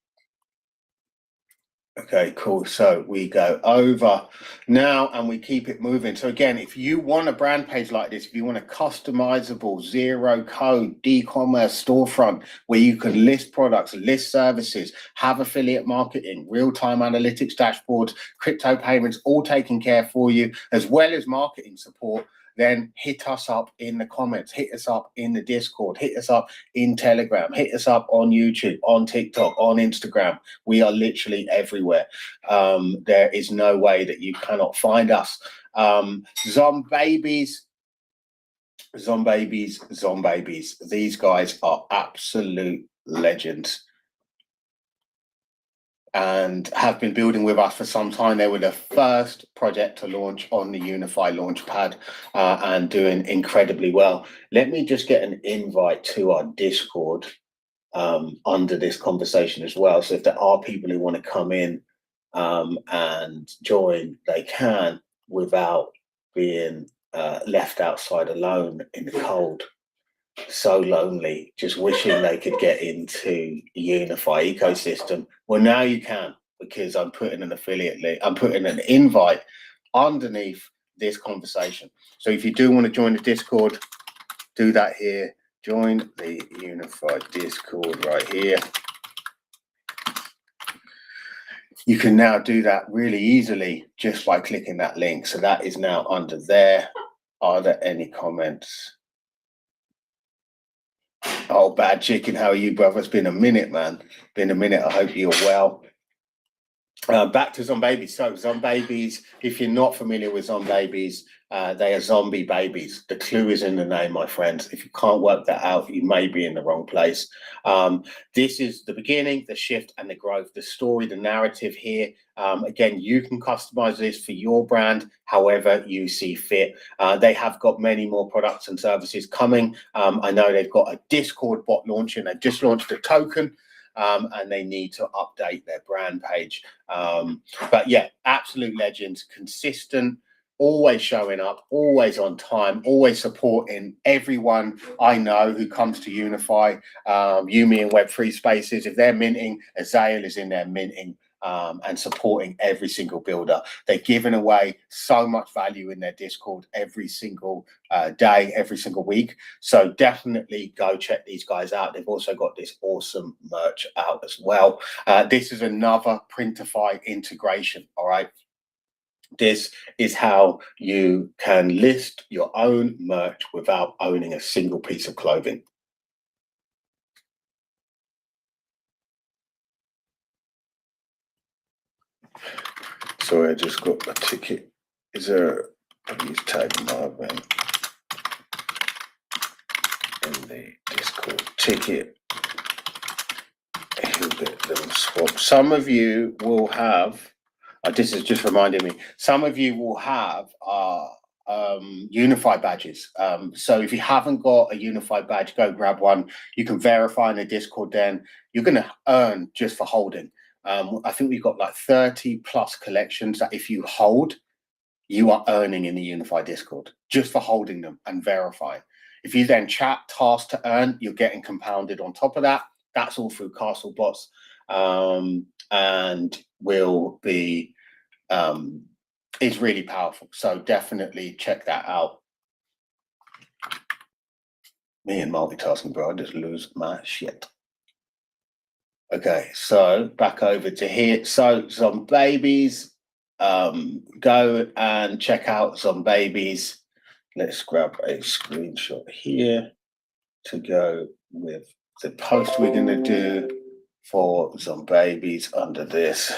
Okay, cool. So we go over now and we keep it moving. So again, if you want a brand page like this, if you want a customizable zero code D-Commerce storefront where you can list products, list services, have affiliate marketing, real-time analytics dashboards, crypto payments, all taken care for you, as well as marketing support, then hit us up in the comments, hit us up in the Discord, hit us up in Telegram, hit us up on YouTube, on TikTok, on Instagram. We are literally everywhere. There is no way that you cannot find us. Zombabies. These guys are absolute legends and have been building with us for some time. They were the first project to launch on the Uni-Fy Launchpad and doing incredibly well. Let me just get an invite to our Discord under this conversation as well. So if there are people who want to come in and join, they can without being left outside alone in the cold. So lonely, just wishing they could get into the Uni-Fy ecosystem. Well, now you can, because I'm putting an affiliate link, I'm putting an invite underneath this conversation. So if you do want to join the Discord, do that here. Join the Uni-Fy Discord right here. You can now do that really easily just by clicking that link. So that is now under there. Are there any comments? Oh, Bad Chicken, how are you, brother? It's been a minute, man. Been a minute. I hope you're well. Back to Zombabies. So Zombabies, if you're not familiar with Zombabies, they are zombie babies. The clue is in the name, my friends. If you can't work that out, you may be in the wrong place. This is the beginning, the shift, and the growth, the story, the narrative here. Again, you can customize this for your brand however you see fit. They have got many more products and services coming. I know they've got a Discord bot launching. They've just launched a token. And they need to update their brand page. But yeah, absolute legends, consistent, always showing up, always on time, always supporting everyone I know who comes to Uni-Fy, Yumi and Web3 spaces. If they're minting, Azael is in there minting. And supporting every single builder. They're giving away so much value in their Discord every single day, every single week. So definitely go check these guys out. They've also got this awesome merch out as well. This is another Printify integration, all right? This is how you can list your own merch without owning a single piece of clothing. Sorry, I just got a ticket. Is there a use tag Marvin in the Discord ticket? He'll get them swapped. Some of you will have, this is just reminding me, some of you will have Uni-Fy badges. So if you haven't got a Uni-Fy badge, go grab one. You can verify in the Discord then. You're going to earn just for holding. I think we've got like 30 plus collections that if you hold, you are earning in the Uni-Fy Discord just for holding them and verifying. If you then chat task to earn, you're getting compounded on top of that. That's all through Castle Bots, and will be is really powerful. So definitely check that out. Me and multitasking, bro, I just lose my shit. Okay, so back over to here. So Zombabies, go and check out Zombabies. Let's grab a screenshot here to go with the post we're going to do for Zombabies under this.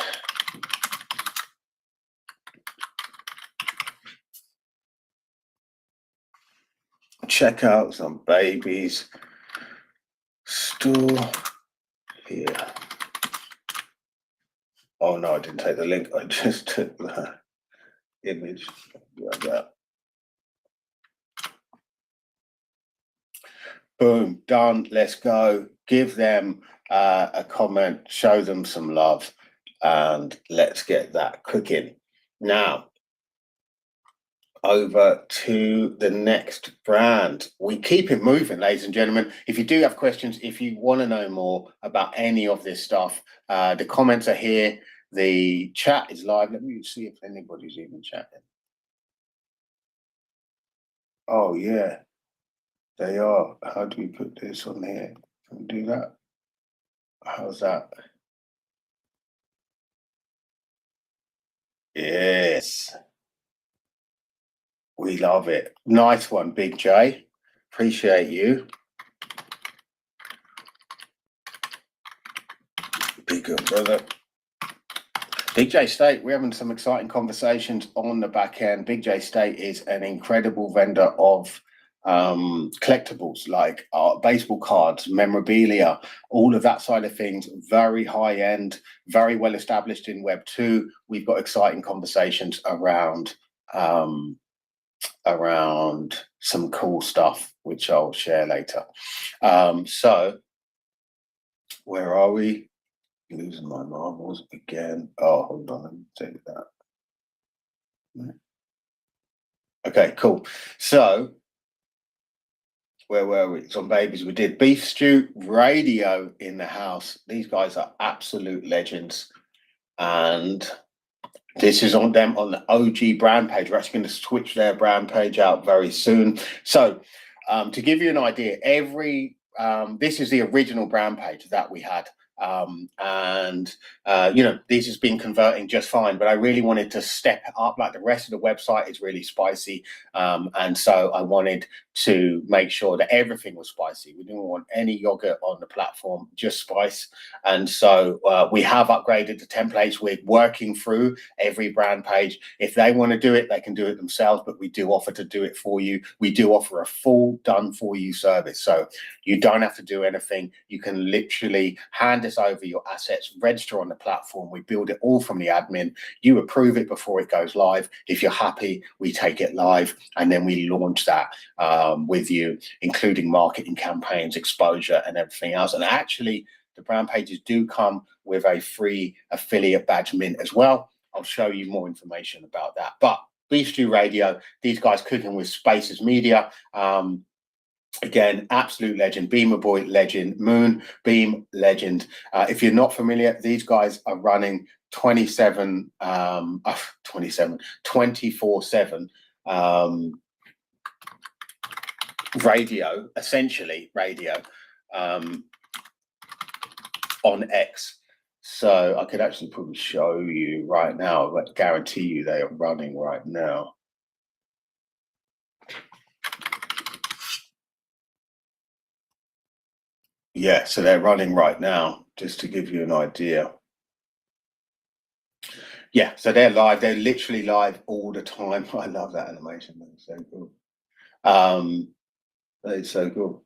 Check out Zombabies store here. Oh no, I didn't take the link. I just took the image like that. Boom, done. Let's go. Give them a comment, show them some love, and let's get that cooking. Now, over to the next brand. We keep it moving, ladies and gentlemen. If you do have questions, if you want to know more about any of this stuff, the comments are here. The chat is live. Let me see if anybody's even chatting. Oh, yeah, they are. How do we put this on here? Can we do that? How's that? Yes. We love it. Nice one, Big J. Appreciate you. Be good, brother. Big J State, we're having some exciting conversations on the back end. Big J State is an incredible vendor of collectibles like baseball cards, memorabilia, all of that side of things. Very high end, very well established in Web 2. We've got exciting conversations around some cool stuff, which I'll share later. So where are we? Losing my marbles again. Oh, hold on, let me take that. Okay, cool. So where were we? Zombabies. We did Beef Stew Radio in the house. These guys are absolute legends. And this is on them on the OG brand page. We're actually going to switch their brand page out very soon. So to give you an idea, this is the original brand page that we had. This has been converting just fine, but I really wanted to step it up. Like the rest of the website is really spicy. And so I wanted to make sure that everything was spicy. We didn't want any yogurt on the platform, just spice. And so we have upgraded the templates. We're working through every brand page. If they want to do it, they can do it themselves, but we do offer to do it for you. We do offer a full done for you service. So you don't have to do anything. You can literally hand us over your assets, register on the platform. We build it all from the admin. You approve it before it goes live. If you're happy, we take it live, and then we launch that with you, including marketing campaigns, exposure, and everything else. And actually, the brand pages do come with a free affiliate badge mint as well. I'll show you more information about that. But Beef Stew Radio, these guys cooking with Spaces Media. Again, absolute legend. Beamer Boy legend. Moon Beam legend. If you're not familiar, these guys are running 24/7 radio, essentially radio, on X. So I could actually probably show you right now, but guarantee you they are running right now. Yeah, so they're running right now, just to give you an idea. Yeah, so they're live. They're literally live all the time. I love that animation. That's so cool. That is so cool.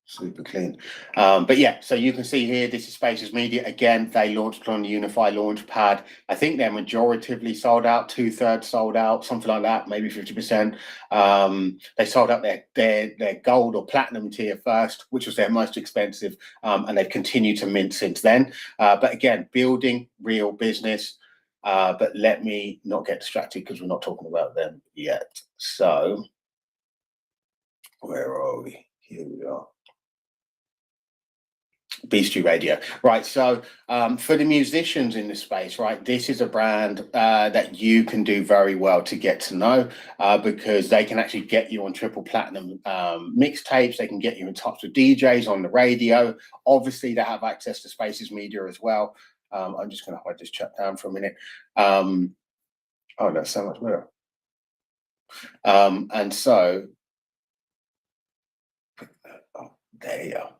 Super clean. But yeah, so you can see here, this is Spaces Media. Again, they launched on the Uni-Fy Launchpad. I think they're majoritively sold out, 2/3 sold out, something like that, maybe 50%. They sold out their gold or platinum tier first, which was their most expensive, and they've continued to mint since then. But again, building real business. But let me not get distracted because we're not talking about them yet. So where are we? Here we are. Beef Stew Radio. Right, so for the musicians in the space, right, this is a brand that you can do very well to get to know, because they can actually get you on triple platinum mixtapes. They can get you in touch with DJs on the radio. Obviously, they have access to Spaces Media as well. I'm just going to hide this chat down for a minute. Oh, that's so much better. And so, oh, there you are.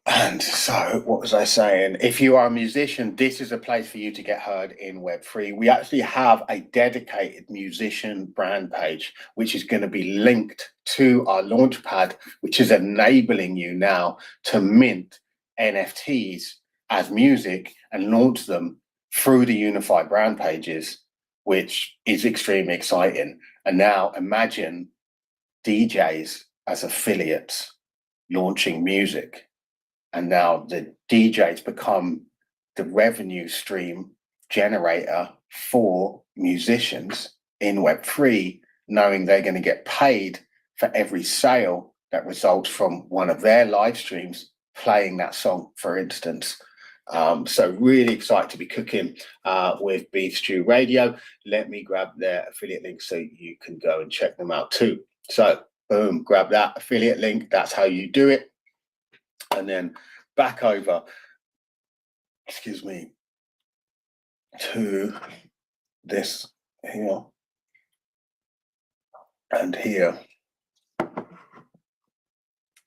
And so, what was I saying? If you are a musician, this is a place for you to get heard in Web3. We actually have a dedicated musician brand page, which is going to be linked to our Launchpad, which is enabling you now to mint NFTs as music and launch them through the Uni-Fy brand pages, which is extremely exciting. And now imagine DJs as affiliates launching music, and now the DJs become the revenue stream generator for musicians in Web3, knowing they're going to get paid for every sale that results from one of their live streams playing that song, for instance. So really excited to be cooking with Beef Stew Radio. Let me grab their affiliate link so you can go and check them out too. So boom, grab that affiliate link. That's how you do it. And then back over, excuse me, to this here and here.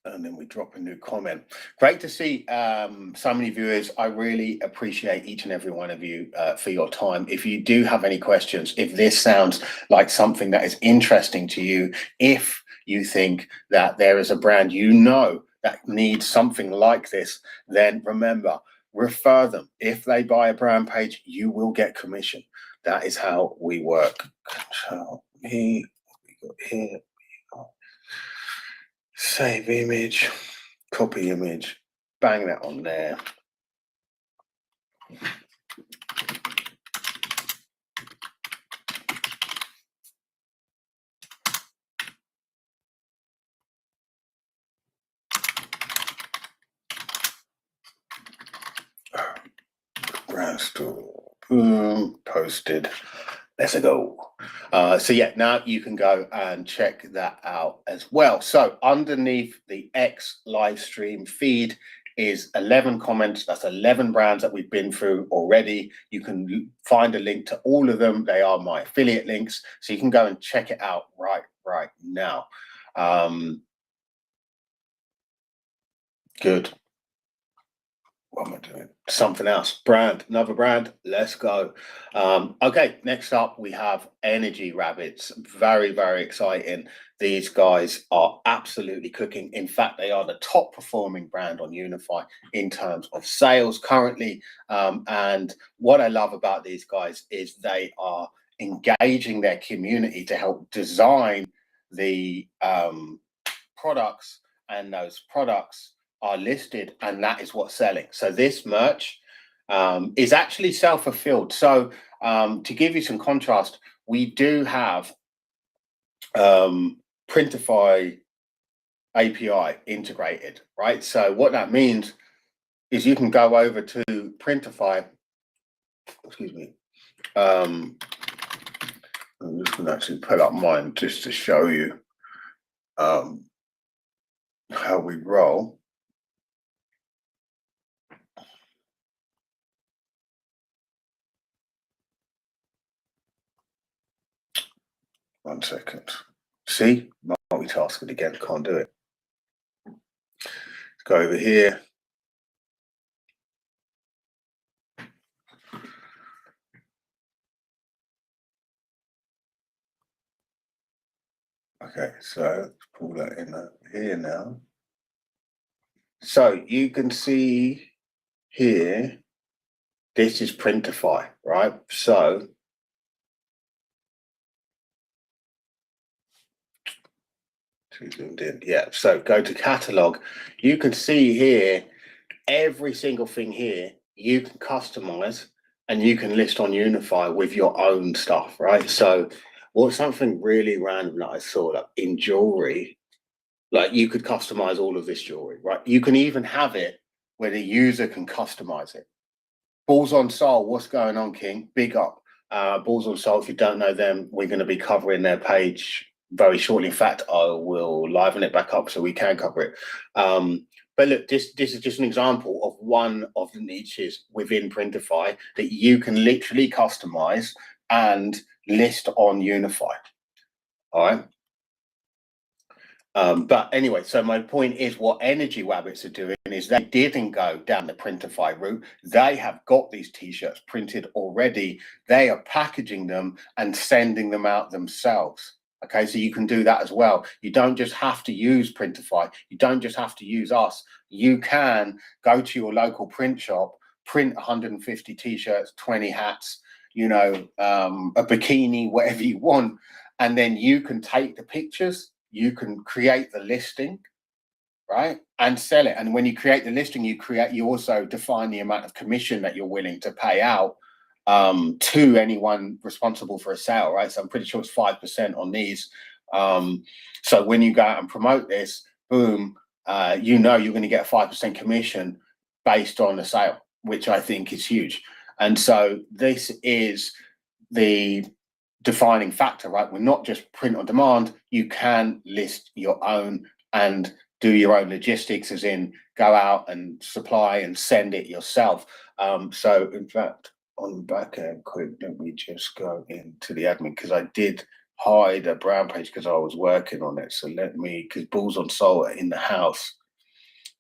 And then we drop a new comment. Great to see so many viewers. I really appreciate each and every one of you for your time. If you do have any questions, if this sounds like something that is interesting to you, if you think that there is a brand you know that needs something like this, then remember, refer them. If they buy a brand page, you will get commission. That is how we work. Control E, we got here. Save image, copy image, bang that on there. Brand store, boom, posted. Let's go. So yeah, now you can go and check that out as well. So underneath the X live stream feed is 11 comments. That's 11 brands that we've been through already. You can find a link to all of them. They are my affiliate links. So you can go and check it out right right now. Good. What am I doing? Something else. Brand, another brand. Let's go. Okay, next up we have Energy Rabbits. Very, very exciting. These guys are absolutely cooking. In fact, they are the top performing brand on Uni-Fy in terms of sales currently. And what I love about these guys is they are engaging their community to help design the products, and those products are listed, and that is what's selling. So this merch is actually self-fulfilled. So to give you some contrast, we do have Printify API integrated, right? So what that means is you can go over to Printify, excuse me. I'm just going to actually pull up mine just to show you how we roll. One second. See, multitasking again, can't do it. Let's go over here. Okay, so let's pull that in here now. So you can see here, this is Printify, right? So too zoomed in. Yeah, so go to catalog. You can see here, every single thing here, you can customize and you can list on Uni-Fy with your own stuff, right? So what's something really random that I saw, like in jewelry, like you could customize all of this jewelry, right? You can even have it where the user can customize it. Balls on Soul, what's going on, King? Big up. Balls on Soul, if you don't know them, we're going to be covering their page very shortly. In fact, I will liven it back up so we can cover it. But look, this is just an example of one of the niches within Printify that you can literally customize and list on Uni-Fy. All right. But anyway, so my point is what Energy Rabbits are doing is they didn't go down the Printify route. They have got these t-shirts printed already. They are packaging them and sending them out themselves. Okay, so you can do that as well. You don't just have to use Printify. You don't just have to use us. You can go to your local print shop, print 150 t-shirts, 20 hats, you know, a bikini, whatever you want, and then you can take the pictures. You can create the listing, right, and sell it. And when you create the listing, you also define the amount of commission that you're willing to pay out to anyone responsible for a sale, right? So I'm pretty sure it's 5% on these. So when you go out and promote this, boom, you know you're going to get a 5% commission based on the sale, which I think is huge. And so this is the defining factor, right? We're not just print on demand. You can list your own and do your own logistics, as in go out and supply and send it yourself. So in fact, on the back end, quick, let me just go into the admin, because I did hide a brown page because I was working on it. So let me, because Balls on Soul are in the house.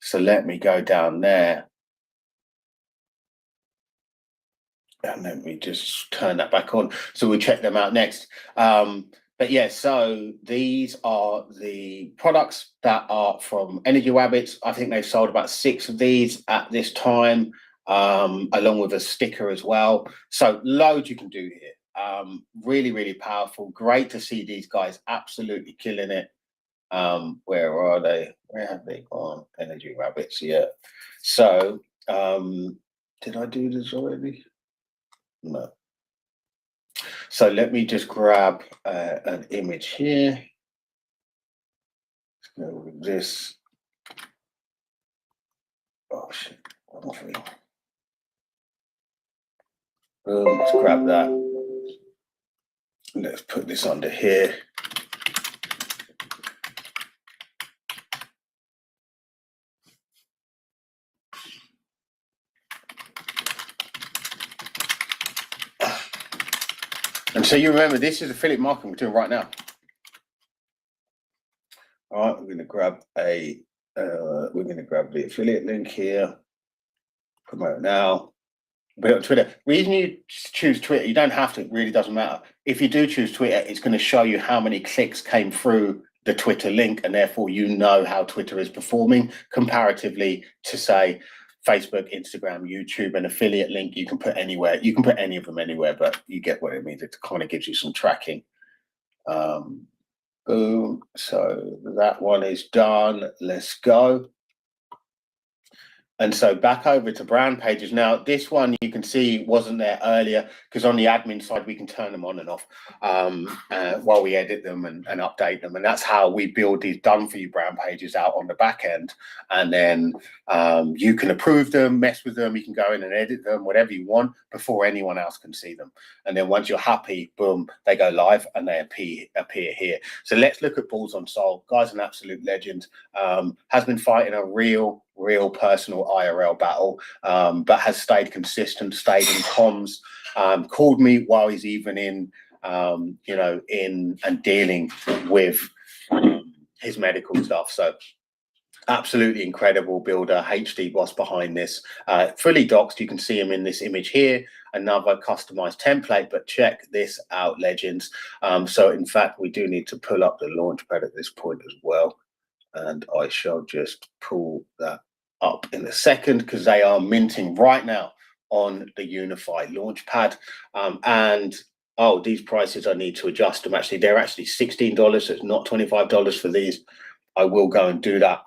So let me go down there. And let me just turn that back on. So we'll check them out next. But yeah, so these are the products that are from Energy Rabbits. I think they've sold about 6 of these at this time, along with a sticker as well. So loads you can do here. Really, really powerful. Great to see these guys absolutely killing it. Where are they? Where have they gone? Energy Rabbits, yeah. So did I do this already? No. So let me just grab an image here. Let's go with this. Oh shit. Boom, let's grab that. Let's put this under here. And so you remember, this is affiliate marketing we're doing right now. All right, we're going to grab the affiliate link here. Promote now. But on Twitter, reason you choose Twitter, you don't have to, it really doesn't matter. If you do choose Twitter, it's going to show you how many clicks came through the Twitter link, and therefore you know how Twitter is performing comparatively to, say, Facebook, Instagram, YouTube. An affiliate link you can put anywhere. You can put any of them anywhere, but you get what it means. It kind of gives you some tracking. Boom. So that one is done. Let's go. And so back over to brand pages. Now, this one you can see wasn't there earlier because on the admin side, we can turn them on and off while we edit them and update them. And that's how we build these done for you brand pages out on the back end. And then you can approve them, mess with them. You can go in and edit them, whatever you want, before anyone else can see them. And then once you're happy, boom, they go live and they appear here. So let's look at Balls on Soul. Guy's an absolute legend. Has been fighting a real personal IRL battle, but has stayed consistent, stayed in comms, called me while he's even in and dealing with his medical stuff. So absolutely incredible builder, HD boss behind this, fully doxed. You can see him in this image here, another customized template, but check this out, legends. So in fact, we do need to pull up the launchpad at this point as well. And I shall just pull that up in a second because they are minting right now on the Uni-Fy launchpad. And these prices I need to adjust them. Actually, they're actually $16, so it's not $25 for these. I will go and do that.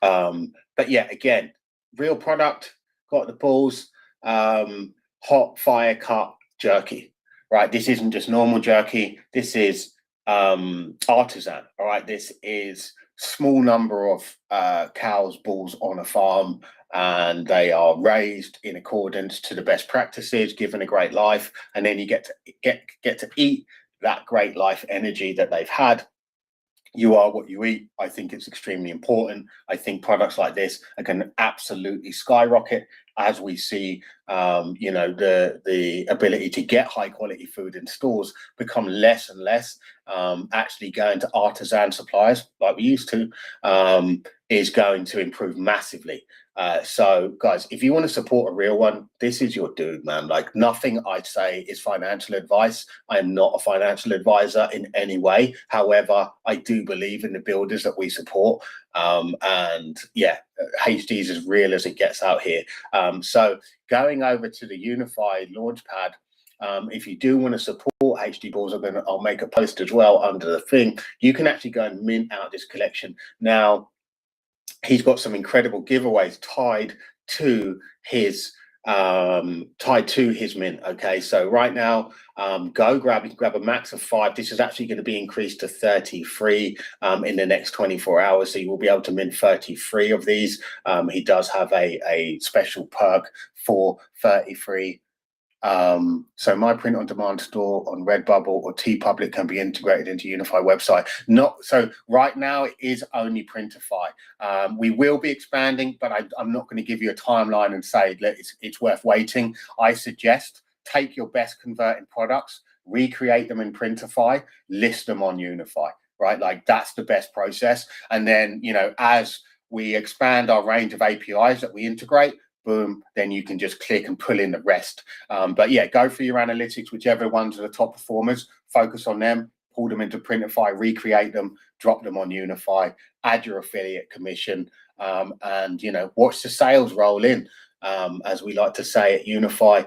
But yeah, again, real product, got the balls, hot fire cut jerky, right? This isn't just normal jerky. This is artisan, all right? This is small number of cows, bulls on a farm, and they are raised in accordance to the best practices, given a great life, and then you get to eat that great life energy that they've had. You are what you eat. I think it's extremely important. I think products like this are going to absolutely skyrocket as we see, the ability to get high quality food in stores become less and less. Actually going to artisan suppliers like we used to is going to improve massively. So guys, if you want to support a real one, this is your dude, man. Like, nothing I'd say is financial advice. I am not a financial advisor in any way. However, I do believe in the builders that we support. And yeah, HD is as real as it gets out here. So going over to the Uni-Fy launchpad, if you do want to support HD Balls, I'll make a post as well under the thing. You can actually go and mint out this collection. Now, he's got some incredible giveaways tied to his mint. Okay, so right now, you can grab a max of 5. This is actually going to be increased to 33 in the next 24 hours. So you will be able to mint 33 of these. He does have a special perk for 33. So my print on demand store on Redbubble or TeePublic can be integrated into Uni-Fy website. So right now it is only Printify. We will be expanding, but I'm not going to give you a timeline and say it's worth waiting. I suggest take your best converting products, recreate them in Printify, list them on Uni-Fy, right? Like, that's the best process. And then, as we expand our range of APIs that we integrate, boom, then you can just click and pull in the rest. But yeah, go for your analytics, whichever ones are the top performers, focus on them, pull them into Printify, recreate them, drop them on Uni-Fy, add your affiliate commission, and watch the sales roll in, as we like to say at Uni-Fy,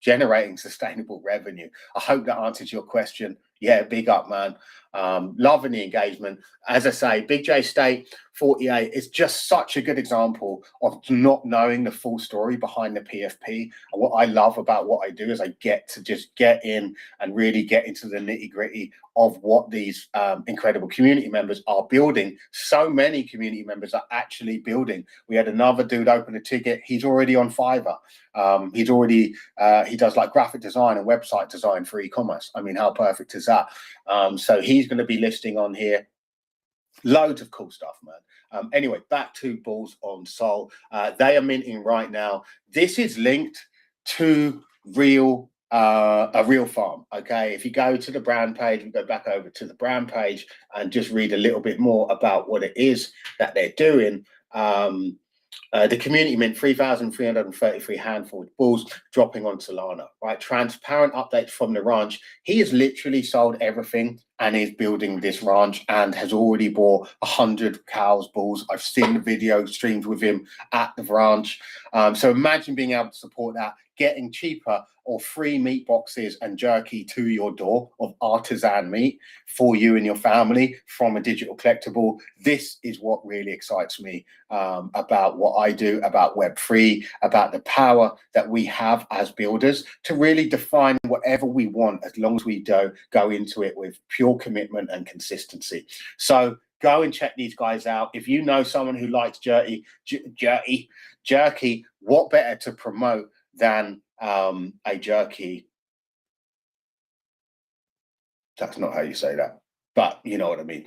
generating sustainable revenue. I hope that answers your question. Yeah, big up, man. Loving the engagement. As I say, Big J State 48 is just such a good example of not knowing the full story behind the PFP. And what I love about what I do is I get to just get in and really get into the nitty-gritty of what these incredible community members are building. So many community members are actually building. We had another dude open a ticket. He's already on Fiverr. He does like graphic design and website design for e-commerce. I mean, how perfect is that? So he's going to be listing on here. Loads of cool stuff, man. Anyway, back to Balls on Soul. They are minting right now. This is linked to real a real farm. Okay, if you go to the brand page, we go back over to the brand page and just read a little bit more about what it is that they're doing. The community mint 3,333 handful bulls dropping on Solana, right? Transparent updates from the ranch. He has literally sold everything and is building this ranch and has already bought 100 cows, bulls. I've seen the video streamed with him at the ranch. So imagine being able to support that, getting cheaper or free meat boxes and jerky to your door of artisan meat for you and your family from a digital collectible. This is what really excites me about what I do, about Web3, about the power that we have as builders to really define whatever we want as long as we go into it with pure commitment and consistency. So go and check these guys out. If you know someone who likes jerky, what better to promote than a jerky? That's not how you say that, but you know what I mean.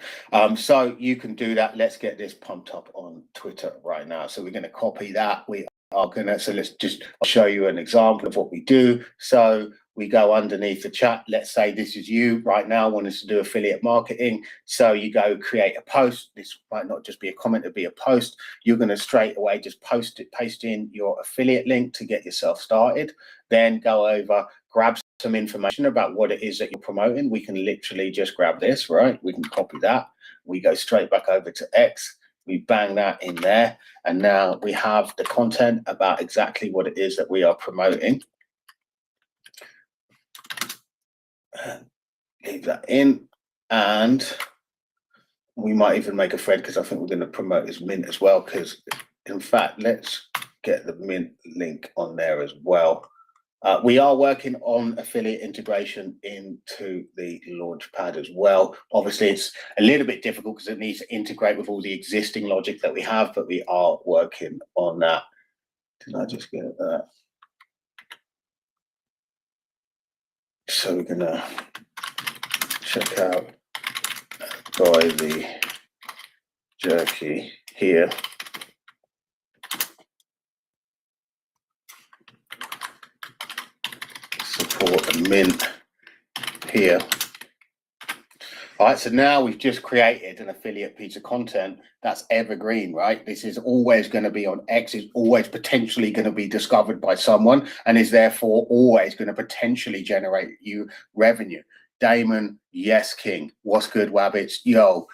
So you can do that. Let's get this pumped up on Twitter right now. So we're going to copy that. We are going to, so let's just show you an example of what we do. So we go underneath the chat. Let's say this is you right now wanting to do affiliate marketing. So you go create a post. This might not just be a comment, it'll be a post. You're going to straight away just paste in your affiliate link to get yourself started. Then go over, grab some information about what it is that you're promoting. We can literally just grab this, right? We can copy that. We go straight back over to X. We bang that in there. And now we have the content about exactly what it is that we are promoting. Leave that in, and we might even make a thread because I think we're going to promote his mint as well, because in fact let's get the mint link on there as well. We are working on affiliate integration into the Launchpad as well. Obviously it's a little bit difficult because it needs to integrate with all the existing logic that we have, but we are working on that. Did I just get that? So we're gonna check out buy the jerky here. Support the mint here. All right, so now we've just created an affiliate piece of content that's evergreen, right? This is always going to be on X, is always potentially going to be discovered by someone, and is therefore always going to potentially generate you revenue. Damon, yes, King. What's good, Wabbits? Yo,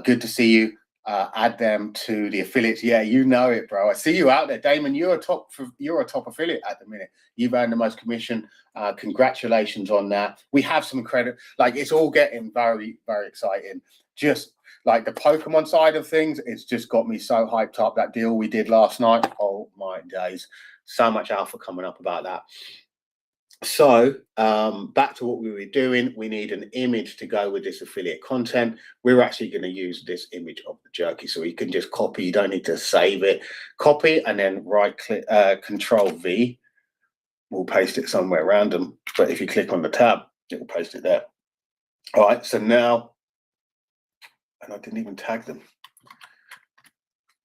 good to see you. Add them to the affiliates. Yeah, you know it, bro. I see you out there, Damon. You're a top affiliate at the minute. You've earned the most commission. Congratulations on that. We have some credit. Like, it's all getting very, very exciting. Just like the Pokemon side of things, it's just got me so hyped up. That deal we did last night. Oh my days. So much alpha coming up about that. So back to what we were doing, we need an image to go with this affiliate content. We're actually going to use this image of the jerky, so you can just copy. You don't need to save it. Copy and then right click, Control V. We'll paste it somewhere random, but if you click on the tab, it will paste it there. All right, so now, and I didn't even tag them.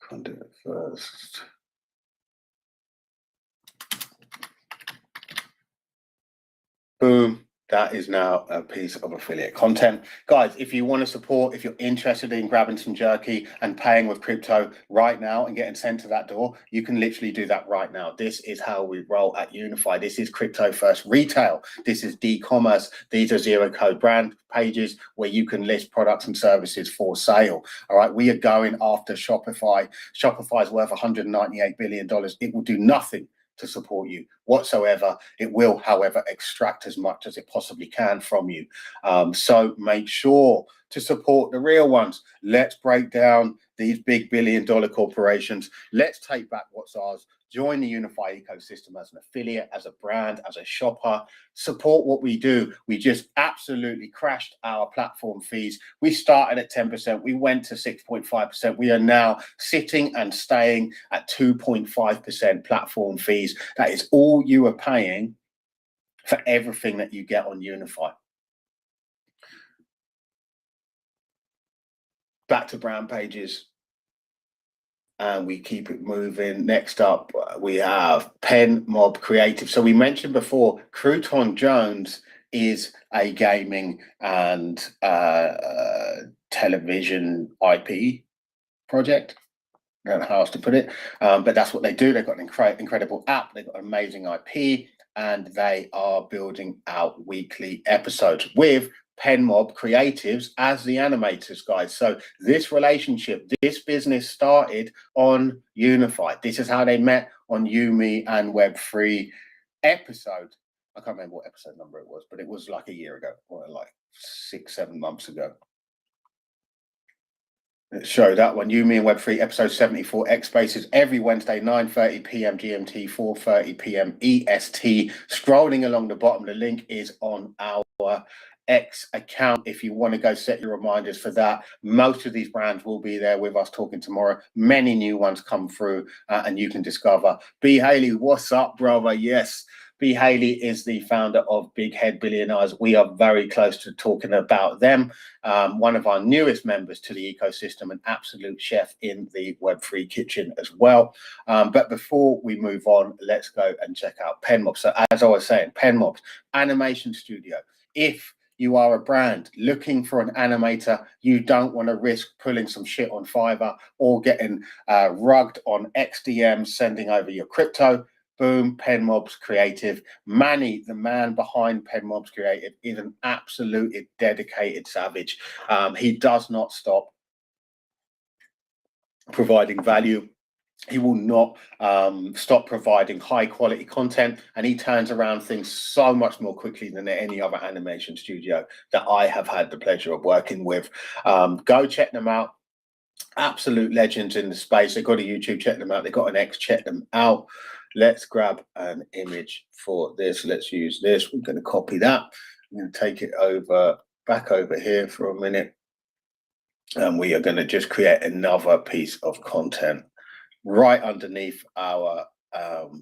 Can't do it first. Boom. That is now a piece of affiliate content. Guys, if you want to support, if you're interested in grabbing some jerky and paying with crypto right now and getting sent to that door, you can literally do that right now. This is how we roll at Uni-Fy. This is crypto first retail. This is D-Commerce. These are zero code brand pages where you can list products and services for sale. All right, we are going after Shopify. Shopify is worth $198 billion. It will do nothing to support you whatsoever. It will, however, extract as much as it possibly can from you. So make sure to support the real ones. Let's break down these big billion-dollar corporations. Let's take back what's ours. Join the Uni-Fy ecosystem as an affiliate, as a brand, as a shopper. Support what we do. We just absolutely crashed our platform fees. We started at 10%. We went to 6.5%. We are now sitting and staying at 2.5% platform fees. That is all you are paying for everything that you get on Uni-Fy. Back to brand pages. and we keep it moving. Next up, we have Pen Mob Creative. So we mentioned before, Crouton Jones is a gaming and television IP project. I don't know how else to put it, but that's what they do. They've got an incredible app. They've got an amazing IP, and they are building out weekly episodes with Pen Mob Creatives as the animators, guys. So this relationship, this business started on Uni-Fy. This is how they met on Umi and Web3 episode. I can't remember what episode number it was, but it was like a year ago, or like 6-7 months ago. Let's show that one. Umi and Web3 episode 74 X Spaces every Wednesday, 9:30 p.m. GMT, 4:30 p.m. EST. Scrolling along the bottom, the link is on our X account if you want to go set your reminders for that. Most of these brands will be there with us talking tomorrow. Many new ones come through and you can discover. B. Haley, what's up, brother? Yes. B. Haley is the founder of Big Head Billionaires. We are very close to talking about them. One of our newest members to the ecosystem, an absolute chef in the Web3 kitchen as well. But before we move on, let's go and check out Pen Mob. So as I was saying, Pen Mob's animation studio. If you are a brand looking for an animator, you don't want to risk pulling some shit on Fiverr or getting rugged on XDM, sending over your crypto. Boom, Pen Mob's Creative. Manny, the man behind Pen Mob's Creative, is an absolutely dedicated savage. He does not stop providing value. He will not stop providing high quality content, and he turns around things so much more quickly than any other animation studio that I have had the pleasure of working with. Go check them out. Absolute legends in the space. They've got a YouTube, check them out. They've got an X, check them out. Let's grab an image for this. Let's use this. We're going to copy that. I'm going to take it over, back over here for a minute. And we are going to just create another piece of content right underneath our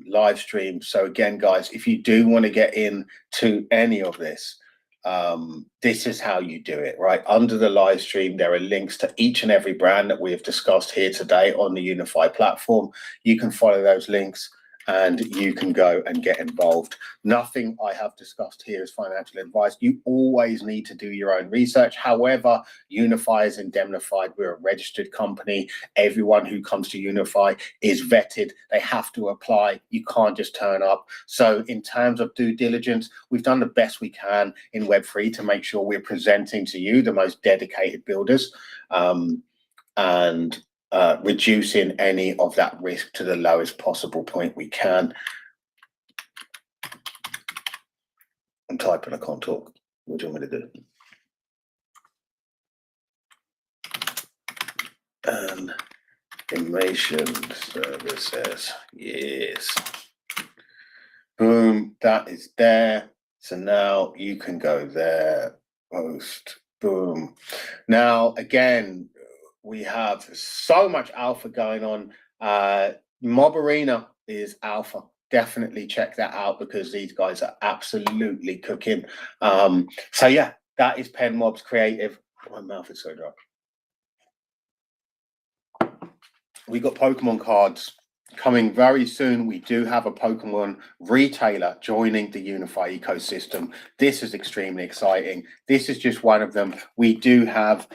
live stream. So again, guys, if you do want to get into any of this, this is how you do it, right? Under the live stream, there are links to each and every brand that we have discussed here today on the Uni-Fy platform. You can follow those links and you can go and get involved. Nothing I have discussed here is financial advice. You always need to do your own research. However, Uni-Fy is indemnified. We're a registered company. Everyone who comes to Uni-Fy is vetted. They have to apply. You can't just turn up. So in terms of due diligence, we've done the best we can in Web3 to make sure we're presenting to you the most dedicated builders and reducing any of that risk to the lowest possible point we can. I'm typing, I can't talk. What do you want me to do? And animation services, yes. Boom, that is there. So now you can go there, post, boom. Now, again, we have so much alpha going on. Mob Arena is alpha. Definitely check that out because these guys are absolutely cooking. So yeah, that is Pen Mob's Creative. My mouth is so dry. We got Pokemon cards coming very soon. We do have a Pokemon retailer joining the Uni-Fy ecosystem. This is extremely exciting. This is just one of them. We do have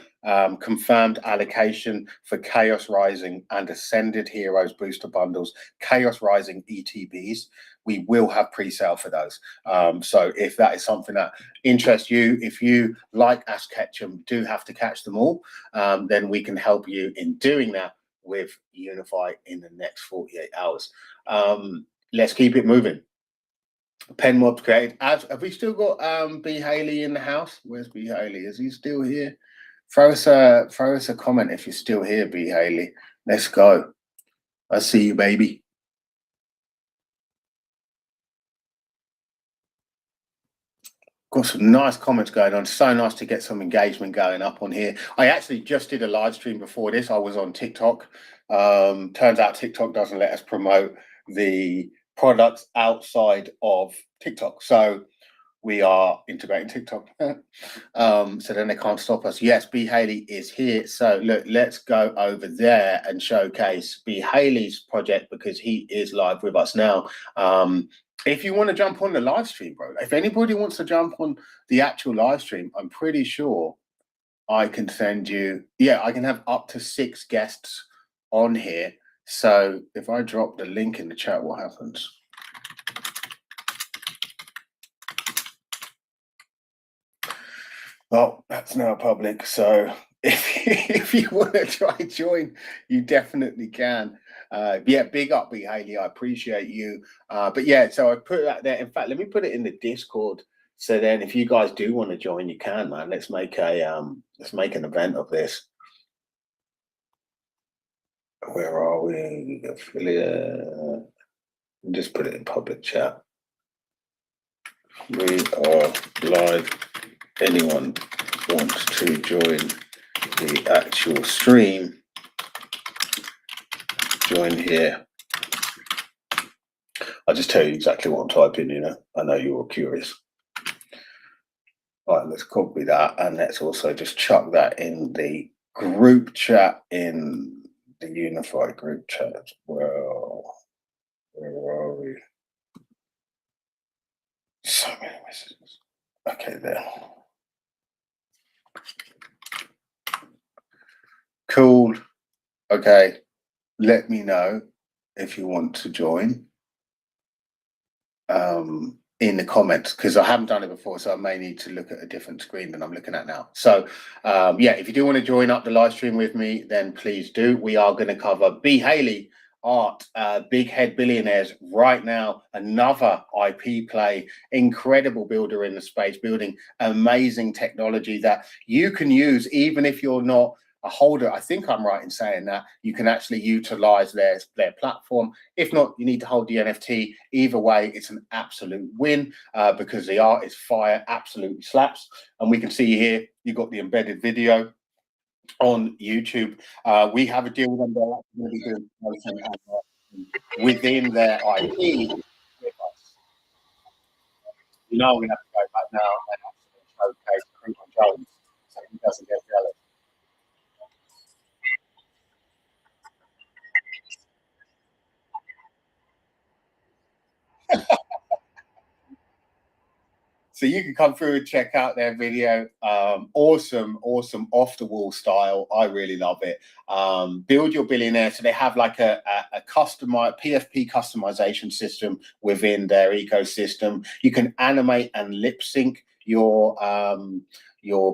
confirmed allocation for Chaos Rising and Ascended Heroes booster bundles, Chaos Rising ETBs. We will have pre-sale for those. So if that is something that interests you, if you like Ash Ketchum, do have to catch them all, then we can help you in doing that with Uni-Fy in the next 48 hours. Let's keep it moving. Pen Mob's Creative. Have we still got B. Haley in the house? Where's B. Haley? Is he still here? Throw us a comment if you're still here, B. Haley. Let's go. I see you, baby. Got some nice comments going on. So nice to get some engagement going up on here. I actually just did a live stream before this. I was on TikTok. Turns out TikTok doesn't let us promote the products outside of TikTok. So we are integrating TikTok. So then they can't stop us. Yes, B. Haley is here. So look, let's go over there and showcase B. Haley's project because he is live with us now. If you want to jump on the live stream, bro, if anybody wants to jump on the actual live stream, I'm pretty sure I can send you, I can have up to 6 guests on here. So if I drop the link in the chat, what happens? Well, that's now public. So if you want to try join, you definitely can. Big up, B. Haley. I appreciate you. But yeah, so I put that there. In fact, let me put it in the Discord. So then if you guys do want to join, you can, man. Let's make an event of this. Where are we? Affiliate. Just put it in public chat. We are live. Anyone wants to join the actual stream, join here. I'll just tell you exactly what I'm typing, you know. I know you're curious. All right, let's copy that and let's also just chuck that in the group chat, in the Uni-Fy group chat. Well, where are we? So many messages. Okay, there. Cool. Okay, let me know if you want to join in the comments, because I haven't done it before, so I may need to look at a different screen than I'm looking at now. So if you do want to join up the live stream with me, then please do. We are going to cover B. Haley Art, Big Head Billionaires right now. Another IP play, incredible builder in the space, building amazing technology that you can use even if you're not a holder. I think I'm right in saying that you can actually utilize their platform. If not, you need to hold the NFT. Either way, it's an absolute win because the art is fire, absolutely slaps. And we can see here, you've got the embedded video on YouTube. We have a deal with them. They're actually going to be doing promotion within their IP with us. You know, we have to go back now and actually showcase Cleveland Jones so he doesn't get jealous. So you can come through and check out their video. Awesome off the wall style. I really love it. Build Your Billionaire. So they have like a customized PFP customization system within their ecosystem. You can animate and lip sync your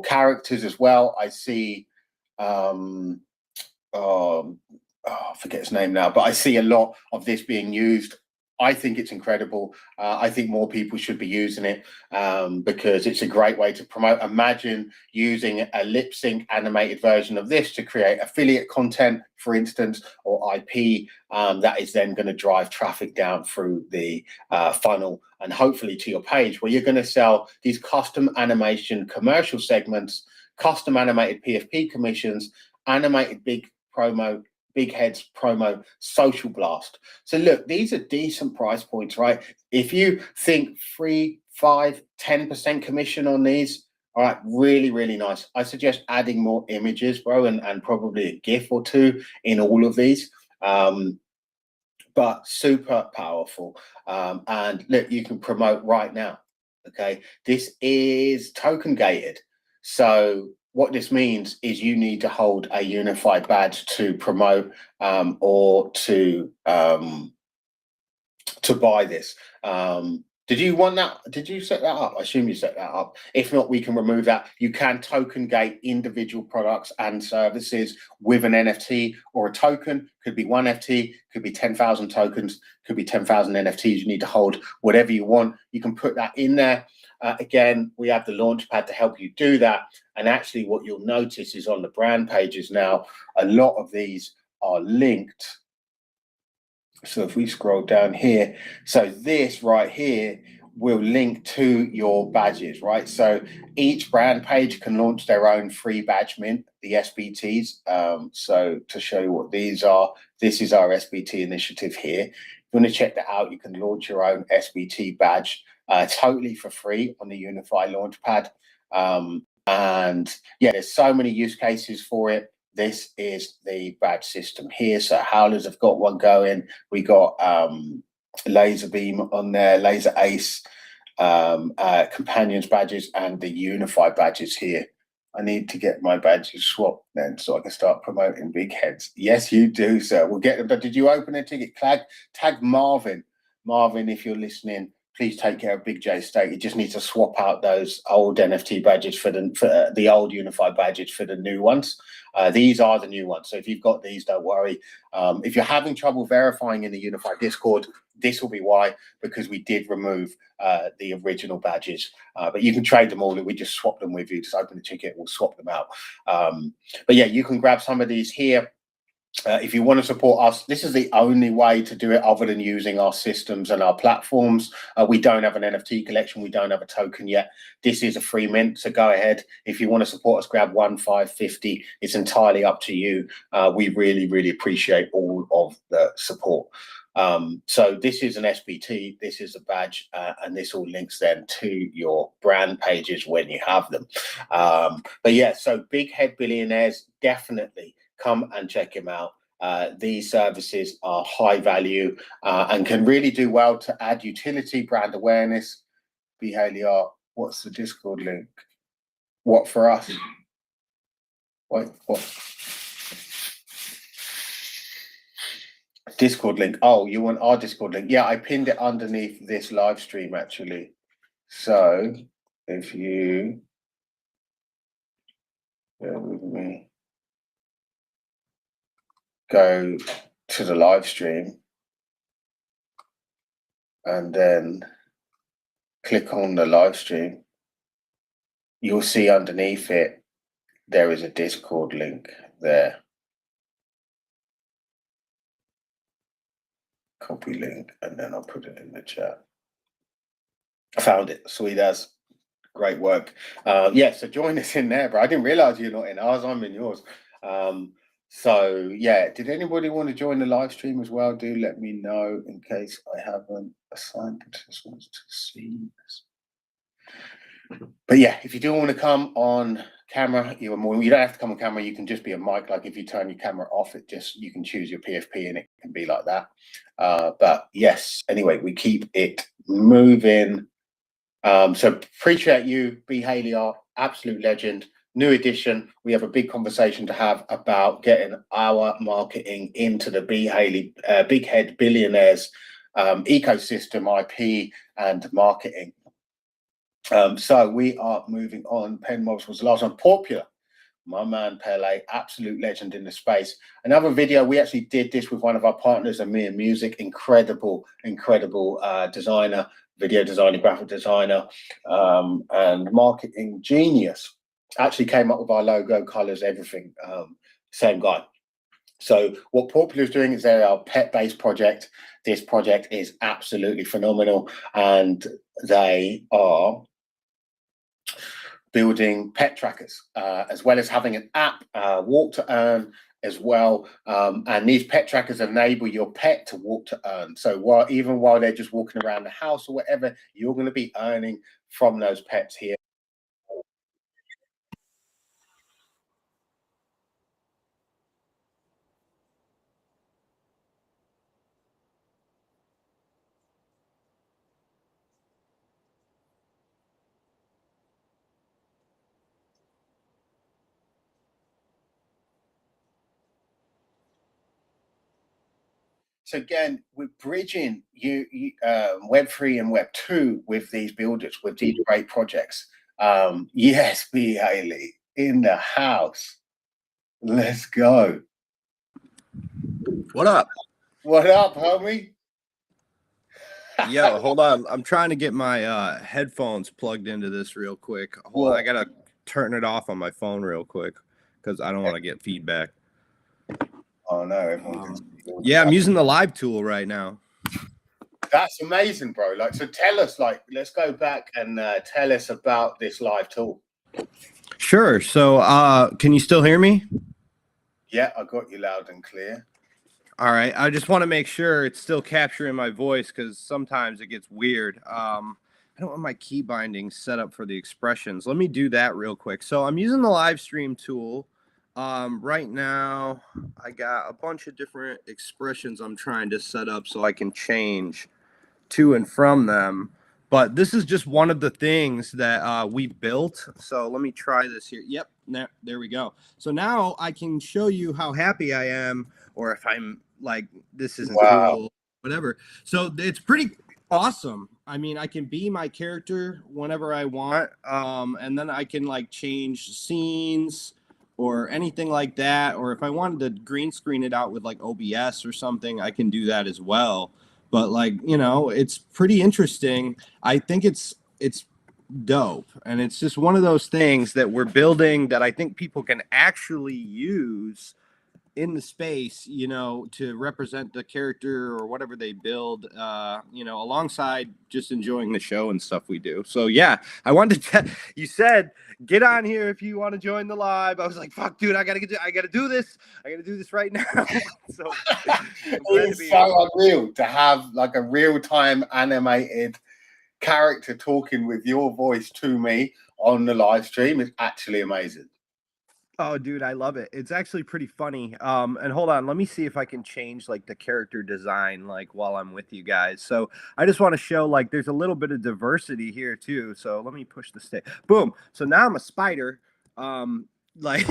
characters as well. I see I forget his name now, but I see a lot of this being used. I think it's incredible. I think more people should be using it because it's a great way to promote. Imagine using a lip sync animated version of this to create affiliate content, for instance, or IP that is then going to drive traffic down through the funnel and hopefully to your page, where you're going to sell these custom animation commercial segments, custom animated PFP commissions, animated big heads promo, social blast. So look, these are decent price points, right? If you think 3, 5, 10% commission on these, all right, really nice. I suggest adding more images, bro, and probably a GIF or 2 in all of these. But super powerful. And look, you can promote right now. Okay, this is token gated. So what this means is you need to hold a Uni-Fy badge to promote or to buy this. Did you want that? Did you set that up? I assume you set that up. If not, we can remove that. You can token gate individual products and services with an NFT or a token. Could be 1 FT, could be 10,000 tokens, could be 10,000 NFTs. You need to hold whatever you want. You can put that in there. Again, we have the launchpad to help you do that. And actually what you'll notice is on the brand pages now, a lot of these are linked. So if we scroll down here, so this right here will link to your badges, right? So each brand page can launch their own free badge mint, the SBTs. So to show you what these are, this is our SBT initiative here. you want to check that out, you can launch your own SBT badge totally for free on the Uni-Fy Launchpad. And yeah, there's so many use cases for it. This is the badge system here. So Howlers have got one going. We got Laser Beam on there, Laser Ace, Companions badges, and the Uni-Fy badges here. I need to get my badges swapped then so I can start promoting big heads. Yes, you do, sir. We'll get them. But did you open a ticket? Tag Marvin. Marvin, if you're listening, please take care of Big J State. You just need to swap out those old NFT badges for the old Uni-Fy badges for the new ones. These are the new ones. So if you've got these, don't worry. If you're having trouble verifying in the Uni-Fy Discord, this will be why, because we did remove the original badges. But you can trade them all. We just swap them with you. Just open the ticket, we'll swap them out. But yeah, you can grab some of these here. If you want to support us, this is the only way to do it other than using our systems and our platforms. We don't have an NFT collection. We don't have a token yet. This is a free mint, so go ahead. If you want to support us, grab 1, 5, 50. It's entirely up to you. We really, really appreciate all of the support. So this is an SBT, this is a badge, and this all links then to your brand pages when you have them. But yeah, so Big Head Billionaires, definitely come and check him out. These services are high value and can really do well to add utility, brand awareness. B. Haley Art, what's the Discord link? What for us? Wait, what? Discord link. Oh, you want our Discord link? Yeah, I pinned it underneath this live stream actually. So if you bear with me. Go to the live stream and then click on the live stream. You'll see underneath it, there is a Discord link there. Copy link, and then I'll put it in the chat. I found it, sweet as. Great work. Yeah, so join us in there, bro. I didn't realize you're not in ours, I'm in yours. So yeah, did anybody want to join the live stream as well? Do let me know in case I haven't assigned participants to see this. But yeah, if you do want to come on camera, you don't have to come on camera, you can just be a mic. Like if you turn your camera off, you can choose your PFP and it can be like that. But yes, anyway, we keep it moving. So appreciate you, B. Haley Art, absolute legend. New edition. We have a big conversation to have about getting our marketing into the Big Head Billionaires ecosystem, IP and marketing. So we are moving on. Pen Mobs was the last one. Popular, my man Pele, absolute legend in the space. Another video, we actually did this with one of our partners, Amir Music, incredible designer, video designer, graphic designer, and marketing genius. Actually came up with our logo, colors, everything. Same guy. So what Popular is doing is they're our pet-based project. This project is absolutely phenomenal, and they are building pet trackers as well as having an app, Walk to Earn as well. And these pet trackers enable your pet to walk to earn. So even while they're just walking around the house or whatever, you're going to be earning from those pets here. So again, we're bridging Web3 and Web2 with these builders, with these great projects. Yes, B. Haley in the house. Let's go. What up? What up, homie? Yo, hold on. I'm trying to get my headphones plugged into this real quick. Hold on. I gotta turn it off on my phone real quick because I don't want to get feedback. Oh no, yeah, I'm using the live tool right now. That's amazing, bro. Like, so tell us, like, let's go back and tell us about this live tool. Sure. So can you still hear me? Yeah, I got you loud and clear. All right. I just want to make sure it's still capturing my voice because sometimes it gets weird. I don't have my key bindings set up for the expressions. Let me do that real quick. So I'm using the live stream tool. Right now, I got a bunch of different expressions I'm trying to set up so I can change to and from them. But this is just one of the things that we built. So let me try this here. Yep, there we go. So now I can show you how happy I am, or if I'm like, this isn't cool, whatever. So it's pretty awesome. I mean, I can be my character whenever I want, and then I can like change scenes or anything like that. Or if I wanted to green screen it out with like OBS or something, I can do that as well. But like, you know, it's pretty interesting. I think it's dope, and it's just one of those things that we're building that I think people can actually use in the space, you know, to represent the character or whatever they build, you know, alongside just enjoying the show and stuff we do. So yeah, I wanted to you said get on here if you want to join the live. I was like, fuck, dude, I gotta do this right now. So It's so unreal to have like a real-time animated character talking with your voice to me on the live stream. It's actually amazing. Oh, dude, I love it. It's actually pretty funny. And hold on, let me see if I can change like the character design like while I'm with you guys. So I just want to show like there's a little bit of diversity here too. So let me push the stick. Boom. So now I'm a spider. Like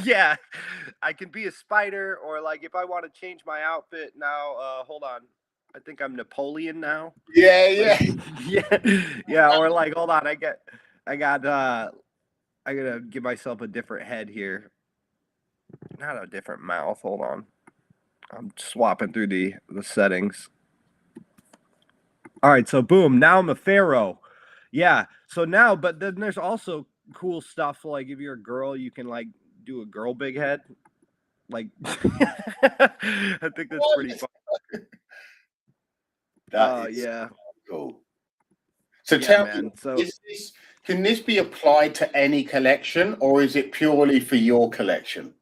yeah, I can be a spider, or like if I want to change my outfit now, hold on. I think I'm Napoleon now. Yeah. Yeah, or like hold on, I gotta give myself a different head here. Not a different mouth. Hold on. I'm swapping through the settings. All right, so boom. Now I'm a pharaoh. Yeah. So now, but then there's also cool stuff. Like if you're a girl, you can like do a girl big head. Like I think that's pretty fun. Yeah. Cool. So yeah, tell man. me, So can this be applied to any collection, or is it purely for your collection?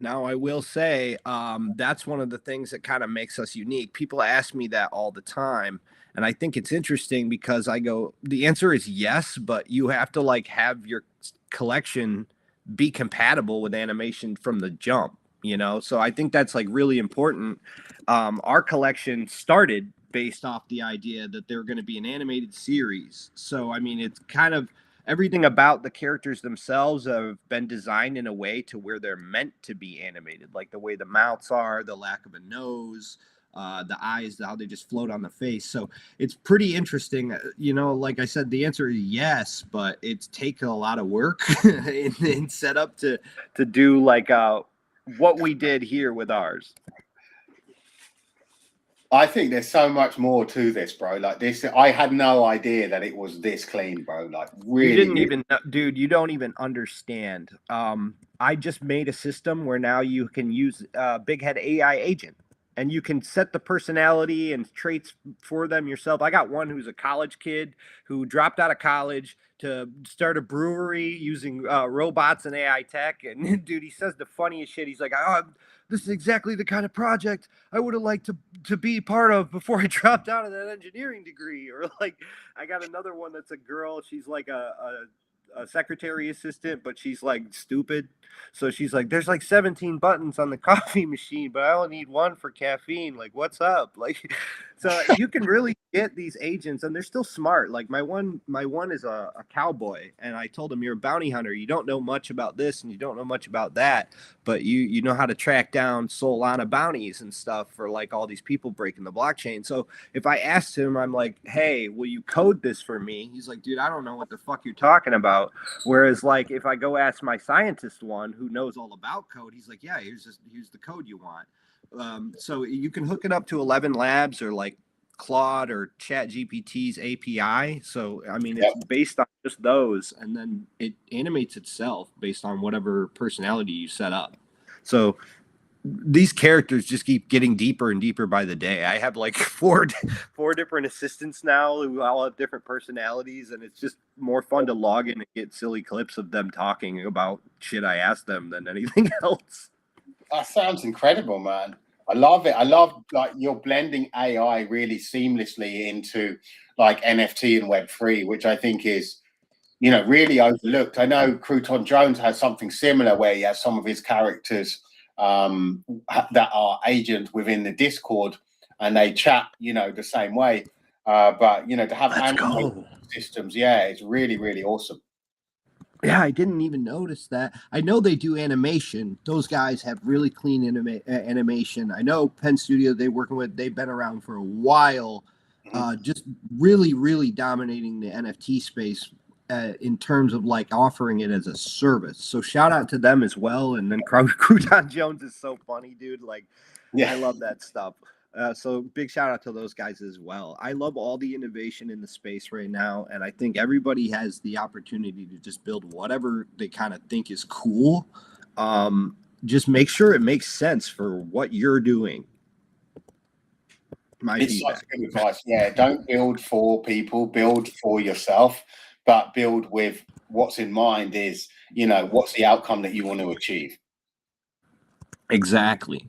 now I will say that's one of the things that kind of makes us unique. People ask me that all the time, and I think it's interesting because I go, the answer is yes, but you have to like have your collection be compatible with animation from the jump, you know? So I think that's like really important. Our collection started based off the idea that they're going to be an animated series. So, I mean, it's kind of everything about the characters themselves have been designed in a way to where they're meant to be animated, like the way the mouths are, the lack of a nose, the eyes, how they just float on the face. So it's pretty interesting. You know, like I said, the answer is yes, but it's taken a lot of work in setup to do like what we did here with ours. I think there's so much more to this, bro. Like this, I had no idea that it was this clean, bro. Like really, you didn't even, dude. You don't even understand. I just made a system where now you can use Big Head AI agent, and you can set the personality and traits for them yourself. I got one who's a college kid who dropped out of college to start a brewery using robots and AI tech. And dude, he says the funniest shit. He's like, oh, this is exactly the kind of project I would have liked to be part of before I dropped out of that engineering degree. Or like, I got another one that's a girl. She's like a secretary assistant, but she's like stupid. So she's like, there's like 17 buttons on the coffee machine, but I only need one for caffeine. Like, what's up? Like, so you can really get these agents, and they're still smart. Like my one is a cowboy, and I told him, you're a bounty hunter. You don't know much about this, and you don't know much about that, but you know how to track down Solana bounties and stuff for like all these people breaking the blockchain. So if I asked him, I'm like, hey, will you code this for me? He's like, dude, I don't know what the fuck you're talking about. Whereas like if I go ask my scientist one who knows all about code, he's like, yeah, here's the code you want. So you can hook it up to 11 Labs or like Claude or Chat GPT's API. So I mean, it's based on just those, and then it animates itself based on whatever personality you set up. So these characters just keep getting deeper and deeper by the day. I have like four different assistants now who all have different personalities, and it's just more fun to log in and get silly clips of them talking about shit I asked them than anything else. That sounds incredible, man. I love it. I love like you're blending AI really seamlessly into like NFT and Web3, which I think is, you know, really overlooked. I know Crouton Jones has something similar where he has some of his characters that are agents within the Discord and they chat, you know, the same way. But, you know, to have animated systems, yeah, it's really, really awesome. Yeah, I didn't even notice that. I know they do animation. Those guys have really clean animation. I know Penn Studio they're working with, they've been around for a while, just really, really dominating the NFT space in terms of like offering it as a service. So shout out to them as well. And then Crouton Jones is so funny, dude. Like, Yeah. I love that stuff. So big shout out to those guys as well. I love all the innovation in the space right now, and I think everybody has the opportunity to just build whatever they kind of think is cool. Just make sure it makes sense for what you're doing. It's such good advice. Yeah, don't build for people, build for yourself, but build with what's in mind is, you know, what's the outcome that you want to achieve. Exactly.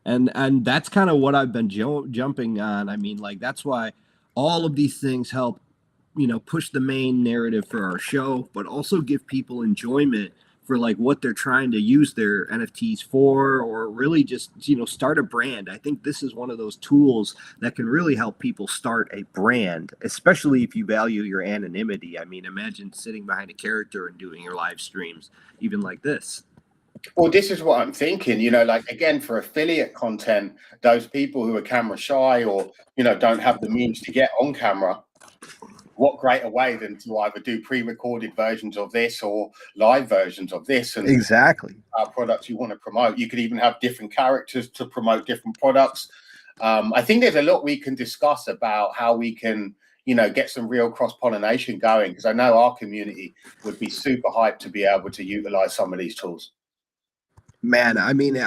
And that's kind of what I've been jumping on. I mean, like that's why all of these things help, you know, push the main narrative for our show, but also give people enjoyment for like what they're trying to use their NFTs for, or really just, you know, start a brand. I think this is one of those tools that can really help people start a brand, especially if you value your anonymity. I mean, imagine sitting behind a character and doing your live streams, even like this. Well, this is what I'm thinking, you know, like again, for affiliate content, those people who are camera shy or, you know, don't have the means to get on camera, what greater way than to either do pre-recorded versions of this or live versions of this and exactly products you want to promote. You could even have different characters to promote different products. I think there's a lot we can discuss about how we can, you know, get some real cross-pollination going, because I know our community would be super hyped to be able to utilize some of these tools. Man, I mean,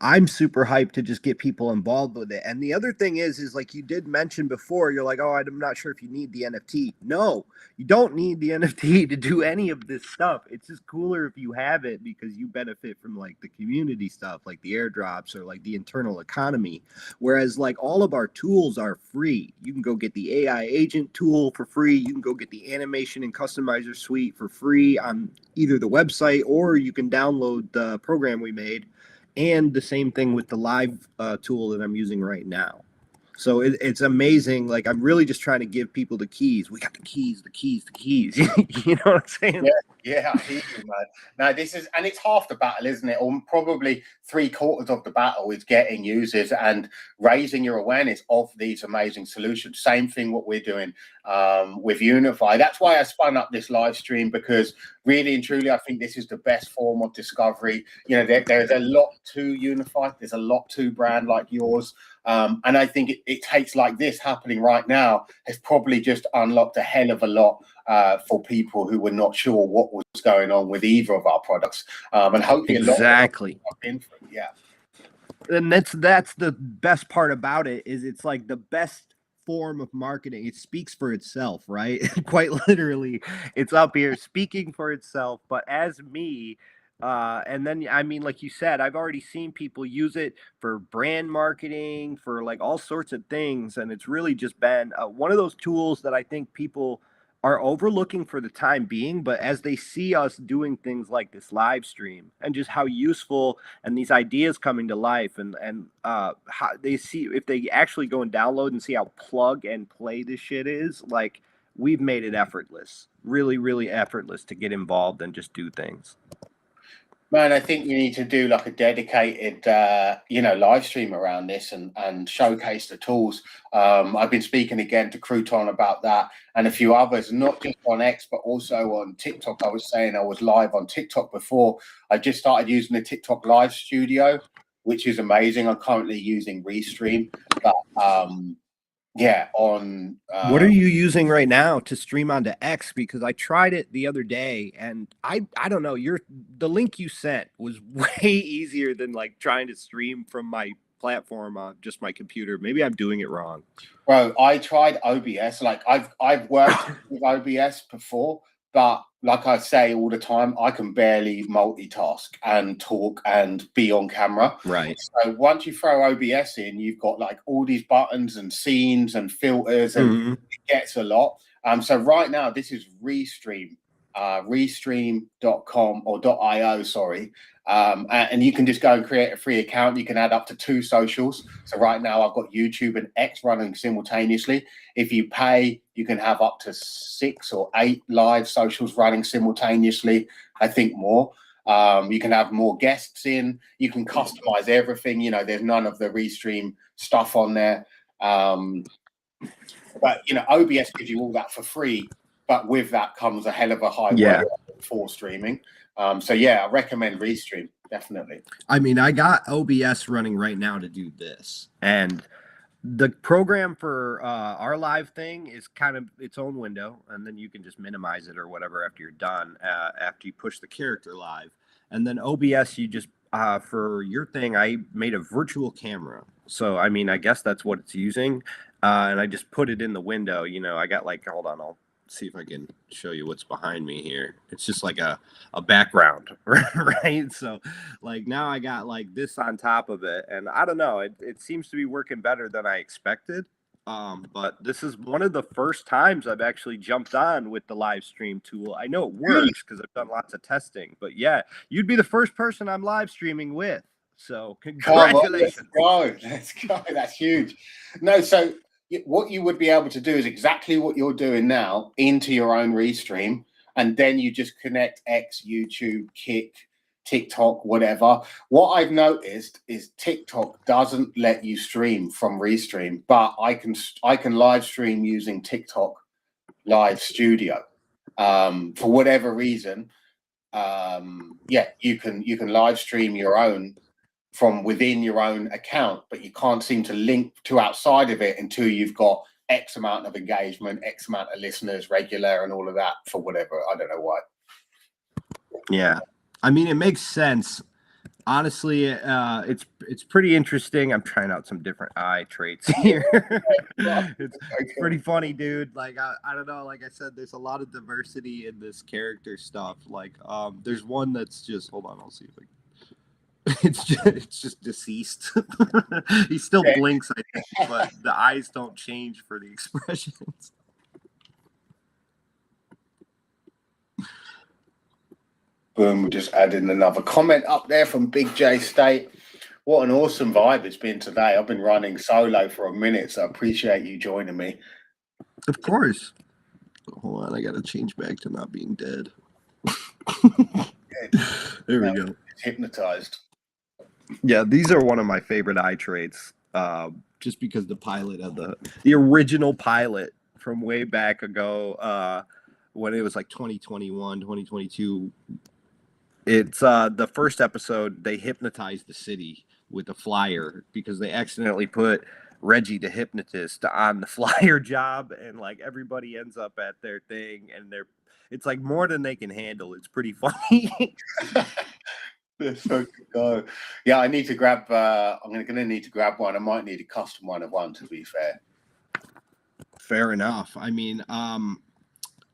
I'm super hyped to just get people involved with it. And the other thing is like you did mention before, you're like, oh, I'm not sure if you need the NFT. No, you don't need the NFT to do any of this stuff. It's just cooler if you have it because you benefit from like the community stuff, like the airdrops or like the internal economy. Whereas like all of our tools are free. You can go get the AI agent tool for free. You can go get the animation and customizer suite for free on either the website, or you can download the program we made, and the same thing with the live tool that I'm using right now. So it's amazing. Like I'm really just trying to give people the keys. We got the keys. You know what I'm saying? Yeah, I hear you, man. Now this is, and it's half the battle, isn't it? Or probably 3/4 of the battle is getting users and raising your awareness of these amazing solutions. Same thing what we're doing with Uni-Fy. That's why I spun up this live stream, because really and truly, I think this is the best form of discovery. You know, there's a lot to Uni-Fy. There's a lot to brand like yours. And I think it takes like this happening right now has probably just unlocked a hell of a lot for people who were not sure what was going on with either of our products. And hopefully exactly. Yeah. And that's the best part about it is it's like the best form of marketing. It speaks for itself, right? Quite literally, it's up here speaking for itself. But as me, and then I mean, like you said, I've already seen people use it for brand marketing, for like all sorts of things, and it's really just been one of those tools that I think people are overlooking for the time being. But as they see us doing things like this live stream and just how useful and these ideas coming to life, and how they see, if they actually go and download and see how plug and play this shit is, like we've made it effortless, really, really effortless to get involved and just do things. Man, I think you need to do like a dedicated, you know, live stream around this and showcase the tools. I've been speaking again to Crouton about that and a few others, not just on X, but also on TikTok. I was saying I was live on TikTok before. I just started using the TikTok Live Studio, which is amazing. I'm currently using Restream, but yeah, on what are you using right now to stream onto X? Because I tried it the other day and I don't know, the link you sent was way easier than like trying to stream from my platform on just my computer. Maybe I'm doing it wrong. Bro, I tried OBS. Like I've worked with OBS before, but like I say all the time, I can barely multitask and talk and be on camera. Right. So once you throw OBS in, you've got like all these buttons and scenes and filters, and it gets a lot. So right now, this is Restream, restream.com or .io, sorry. And you can just go and create a free account. You can add up to 2 socials. So right now I've got YouTube and X running simultaneously. If you pay, you can have up to 6 or 8 live socials running simultaneously. I think more. You can have more guests in. You can customize everything. You know, there's none of the Restream stuff on there. But, you know, OBS gives you all that for free. But with that comes a hell of a high work for streaming. So yeah, I recommend Restream, definitely. I mean, I got OBS running right now to do this, and the program for our live thing is kind of its own window, and then you can just minimize it or whatever after you're done, after you push the character live. And then OBS, you just for your thing, I made a virtual camera. So I mean, I guess that's what it's using, and I just put it in the window. You know, I got like, hold on, I'll see if I can show you what's behind me here. It's just like a background, right? So like now I got like this on top of it, and I don't know, it seems to be working better than I expected. But this is one of the first times I've actually jumped on with the live stream tool. I know it works because I've done lots of testing, but yeah, you'd be the first person I'm live streaming with. So congratulations. Let's go. That's huge. No, so what you would be able to do is exactly what you're doing now into your own Restream, and then you just connect X, YouTube, Kick, TikTok, whatever. What I've noticed is TikTok doesn't let you stream from Restream, but I can live stream using TikTok Live Studio. For whatever reason, yeah, you can live stream your own from within your own account, but you can't seem to link to outside of it until you've got X amount of engagement, X amount of listeners, regular, and all of that for whatever. I don't know why. Yeah, I mean, it makes sense. Honestly, it's pretty interesting. I'm trying out some different eye traits here. It's pretty funny, dude. Like I don't know. Like I said, there's a lot of diversity in this character stuff. Like there's one that's just, hold on, I'll see if I can. It's just deceased. He still blinks, I think, but the eyes don't change for the expressions. Boom, we just added another comment up there from Big J State. What an awesome vibe it's been today. I've been running solo for a minute, so I appreciate you joining me. Of course. Hold on, I gotta change back to not being dead. There we go. Hypnotized. Yeah, these are one of my favorite eye traits. Just because the pilot of the original pilot from way back ago, when it was like 2021, 2022. It's the first episode, they hypnotized the city with a flyer because they accidentally put Reggie the hypnotist on the flyer job, and like everybody ends up at their thing, and it's like more than they can handle. It's pretty funny. So go. Yeah, I need to grab. I'm gonna need to grab one. I might need a custom one of one. To be fair. Fair enough. I mean,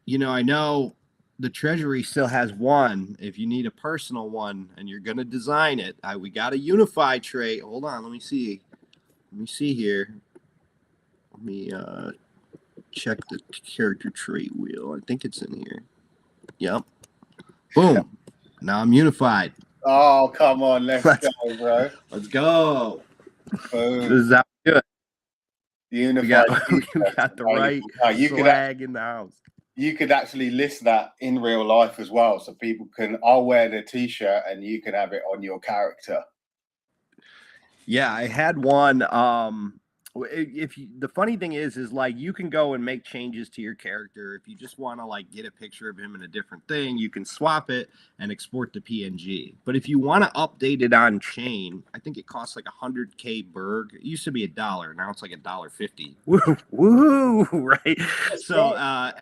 you know, I know the Treasury still has one. If you need a personal one and you're gonna design it, we got a Uni-Fy trait. Hold on, let me see. Let me see here. Let me check the character trait wheel. I think it's in here. Yep. Boom. Now I'm unified. Oh, come on. Let's go, bro. Let's go. Boom. This is how we do it. Unified. We got the right swag in the house. You could actually list that in real life as well, so people I'll wear the t-shirt and you can have it on your character. Yeah, I had one. The funny thing is like you can go and make changes to your character. If you just want to like get a picture of him in a different thing, you can swap it and export the PNG. But if you want to update it on chain, I think it costs like 100K Berg. It used to be $1, now it's like $1.50. Woo, right? So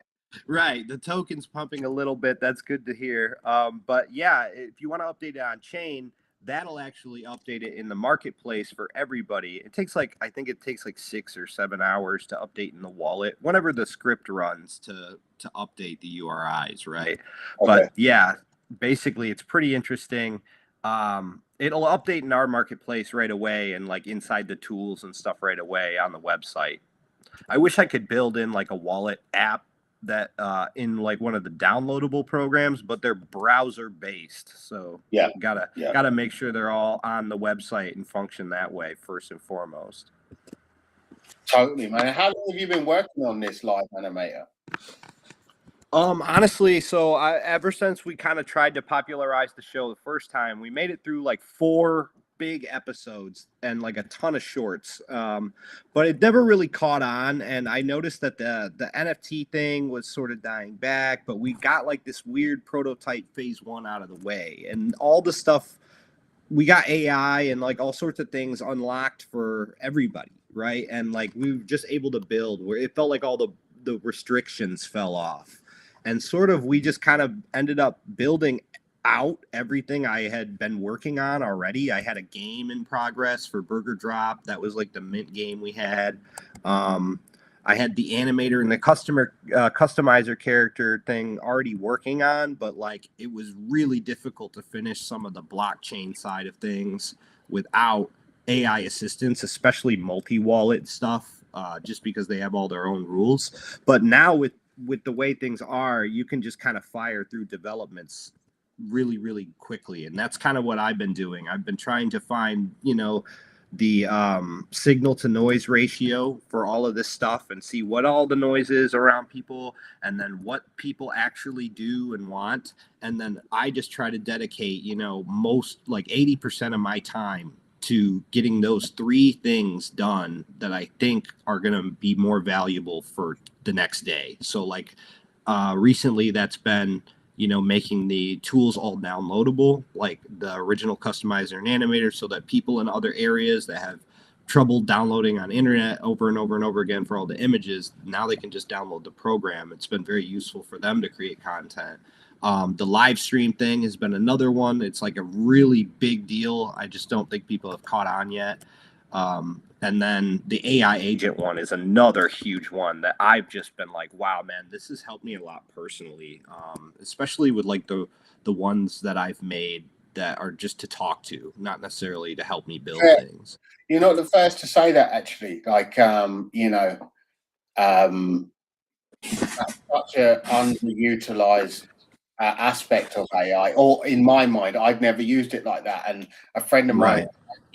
right, the token's pumping a little bit. That's good to hear. But yeah, if you want to update it on chain, that'll actually update it in the marketplace for everybody. It takes like, I think it takes like 6 or 7 hours to update in the wallet whenever the script runs to update the URIs, right? Okay. But yeah, basically it's pretty interesting. It'll update in our marketplace right away and like inside the tools and stuff right away on the website. I wish I could build in like a wallet app that in like one of the downloadable programs, but they're browser based. So Yeah. gotta make sure they're all on the website and function that way first and foremost. Totally, man. How long have you been working on this live animator? Honestly, so ever since we kind of tried to popularize the show the first time, we made it through like 4 big episodes and like a ton of shorts. But it never really caught on. And I noticed that the NFT thing was sort of dying back, but we got like this weird prototype phase 1 out of the way, and all the stuff, we got AI and like all sorts of things unlocked for everybody, right? And like we were just able to build where it felt like all the restrictions fell off. And sort of we just kind of ended up building out everything I had been working on already. I had a game in progress for Burger Drop. That was like the mint game we had. I had the animator and the customizer character thing already working on, but like it was really difficult to finish some of the blockchain side of things without AI assistance, especially multi-wallet stuff, just because they have all their own rules. But now with the way things are, you can just kind of fire through developments really, really quickly. And that's kind of what I've been doing. I've been trying to find, the signal to noise ratio for all of this stuff and see what all the noise is around people and then what people actually do and want. And then I just try to dedicate, most like 80% of my time to getting those 3 things done that I think are going to be more valuable for the next day. So like recently that's been, making the tools all downloadable, like the original customizer and animator, so that people in other areas that have trouble downloading on internet over and over and over again for all the images, now they can just download the program. It's been very useful for them to create content. The live stream thing has been another one. It's like a really big deal. I just don't think people have caught on yet. And then the AI agent one is another huge one that I've just been like, wow, man, this has helped me a lot personally, especially with like the ones that I've made that are just to talk to, not necessarily to help me build things. You're not the first to say that, actually. Like, that's such an underutilized aspect of AI, or in my mind, I've never used it like that. And a friend of mine,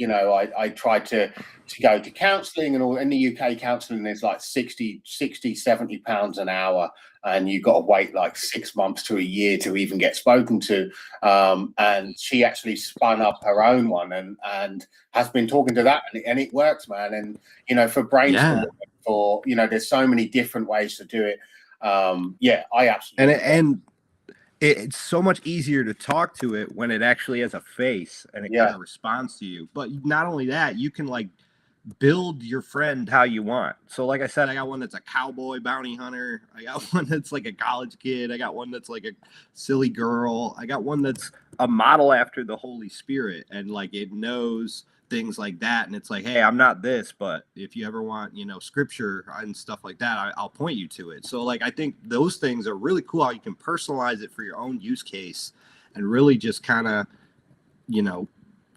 I tried to go to counselling, and all in the UK, counselling is like 60, 70 pounds an hour, and you've got to wait like 6 months to a year to even get spoken to. And she actually spun up her own one and has been talking to that, and it works, man. And for brainstorming, for there's so many different ways to do it. I absolutely and it's so much easier to talk to it when it actually has a face and it kind of responds to you. But not only that, you can like build your friend how you want. So like I said, I got one that's a cowboy bounty hunter. I got one that's like a college kid. I got one that's like a silly girl. I got one that's a model after the Holy Spirit, and like it knows things like that. And it's like, hey, I'm not this, but if you ever want, scripture and stuff like that, I'll point you to it. So like, I think those things are really cool, how you can personalize it for your own use case and really just kind of,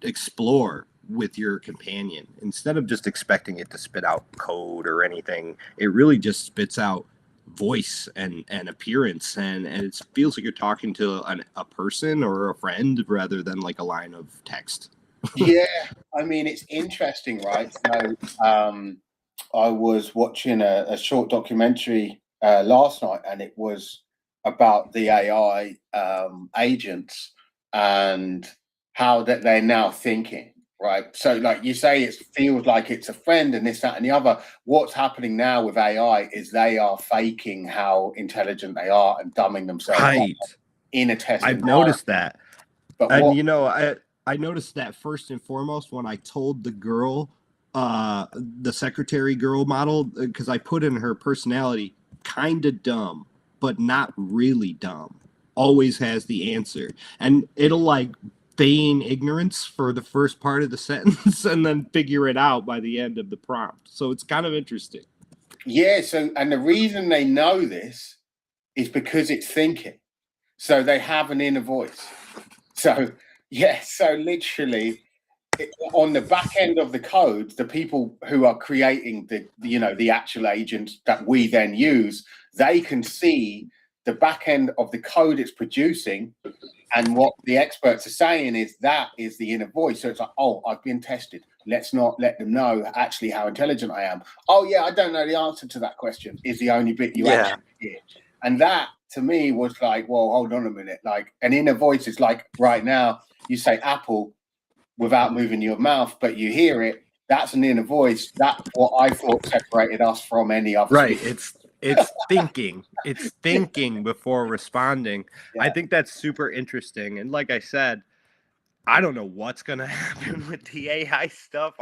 explore with your companion instead of just expecting it to spit out code or anything. It really just spits out voice and appearance, and it feels like you're talking to a person or a friend rather than like a line of text. Yeah, I mean, it's interesting, right? So I was watching a short documentary last night, and it was about the AI agents and how that they're now thinking, right? So like you say, it feels like it's a friend and this, that, and the other. What's happening now with AI is they are faking how intelligent they are and dumbing themselves up in a test. I've noticed that. But I noticed that first and foremost when I told the girl, the secretary girl model, because I put in her personality, kind of dumb, but not really dumb, always has the answer. And it'll like feign ignorance for the first part of the sentence and then figure it out by the end of the prompt. So it's kind of interesting. Yeah. So, and the reason they know this is because it's thinking. So they have an inner voice. So, yeah. So literally, on the back end of the code, the people who are creating the actual agents that we then use, they can see the back end of the code it's producing, and what the experts are saying is that is the inner voice. So it's like, oh, I've been tested. Let's not let them know actually how intelligent I am. Oh yeah, I don't know the answer to that question is the only bit you actually hear. And that to me was like, well, hold on a minute. Like an inner voice is like right now you say Apple without moving your mouth, but you hear it. That's an inner voice. That's what I thought separated us from any other. Right. It's thinking. It's thinking before responding. Yeah. I think that's super interesting. And like I said, I don't know what's gonna happen with the AI stuff.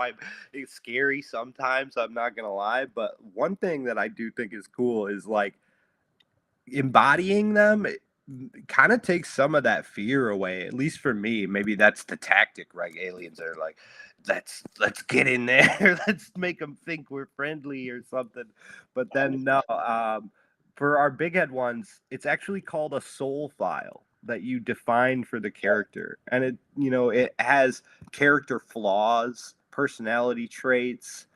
It's scary sometimes, I'm not gonna lie. But one thing that I do think is cool is like embodying them. Kind of takes some of that fear away, at least for me. Maybe that's the tactic, right? Aliens are like, let's get in there, let's make them think we're friendly or something. But then no, for our big head ones, it's actually called a soul file that you define for the character, and it has character flaws, personality traits,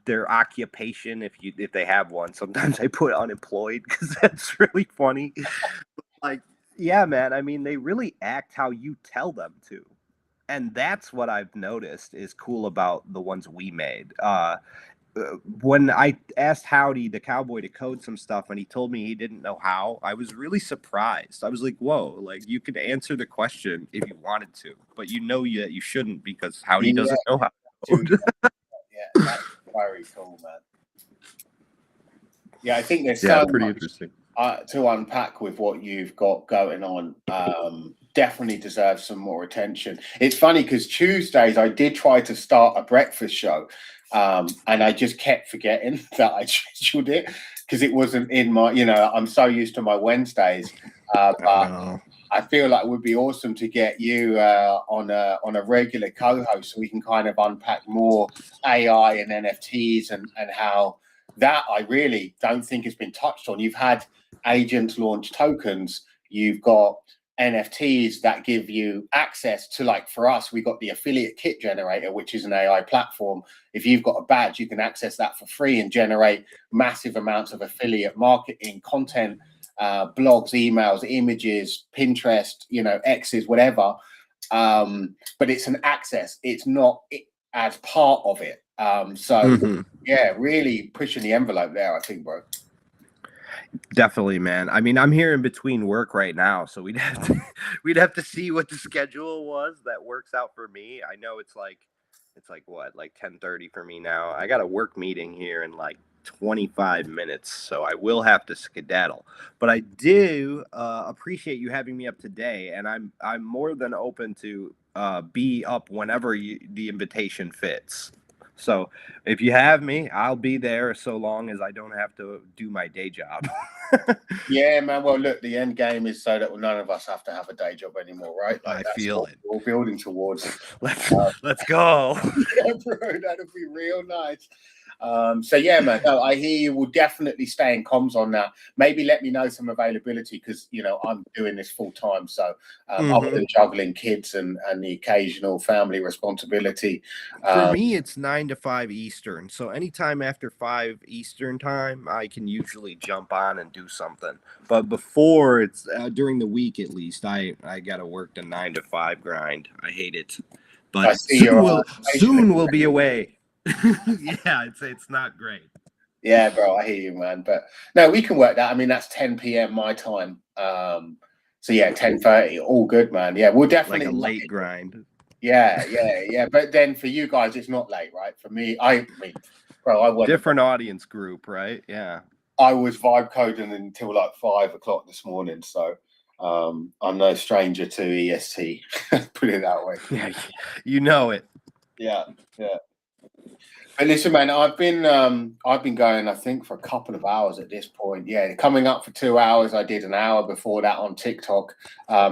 their occupation, if they have one. Sometimes I put unemployed because that's really funny. Like, yeah, man, I mean, they really act how you tell them to, and that's what I've noticed is cool about the ones we made. When I asked Howdy the cowboy to code some stuff and he told me he didn't know how, I was really surprised. I was like, whoa, like you could answer the question if you wanted to, but that you shouldn't because Howdy doesn't know how. Yeah, that's very cool, man. Yeah, I think there's so pretty much interesting to unpack with what you've got going on. Definitely deserves some more attention. It's funny because Tuesdays I did try to start a breakfast show, and I just kept forgetting that I scheduled it because it wasn't in my. I'm so used to my Wednesdays, but I feel like it would be awesome to get you on a regular co-host so we can kind of unpack more AI and NFTs and how that I really don't think has been touched on. You've had agents launch tokens. You've got NFTs that give you access to, like for us, we got the affiliate kit generator, which is an AI platform. If you've got a badge, you can access that for free and generate massive amounts of affiliate marketing content, blogs, emails, images, Pinterest, X's, whatever. But it's an access. It's not as part of it. Yeah, really pushing the envelope there, I think, bro. Definitely, man. I mean, I'm here in between work right now, so we'd have to see what the schedule was that works out for me. I know it's like what, like 10:30 for me now. I got a work meeting here in like 25 minutes, so I will have to skedaddle. But I do appreciate you having me up today, and I'm more than open to be up whenever the invitation fits. So if you have me, I'll be there so long as I don't have to do my day job. Yeah, man. Well, look, the end game is so that none of us have to have a day job anymore, right? Like, I feel it. We're building towards. Let's go. Yeah, bro, that'd be real nice. So yeah, man. No, I hear you. Will definitely stay in comms on that. Maybe let me know some availability because I'm doing this full time. So other than juggling kids and the occasional family responsibility, for me it's 9 to 5 Eastern. So anytime after 5 Eastern time, I can usually jump on and do something. But before it's during the week, at least I gotta work the 9 to 5 grind. I hate it. But soon we'll be away. Yeah, it's not great. Yeah, bro, I hear you, man. But no, we can work that. I mean, that's 10 p.m. my time. So yeah, 10:30, all good, man. Yeah, we'll definitely like a late grind. Yeah. But then for you guys, it's not late, right? For me, I mean, bro, I went different audience group, right? Yeah. I was vibe coding until like 5 o'clock this morning, so I'm no stranger to EST. Put it that way. Yeah, you know it. Yeah. But listen, man, I've been going, I think, for a couple of hours at this point. Yeah, coming up for 2 hours. I did an hour before that on TikTok.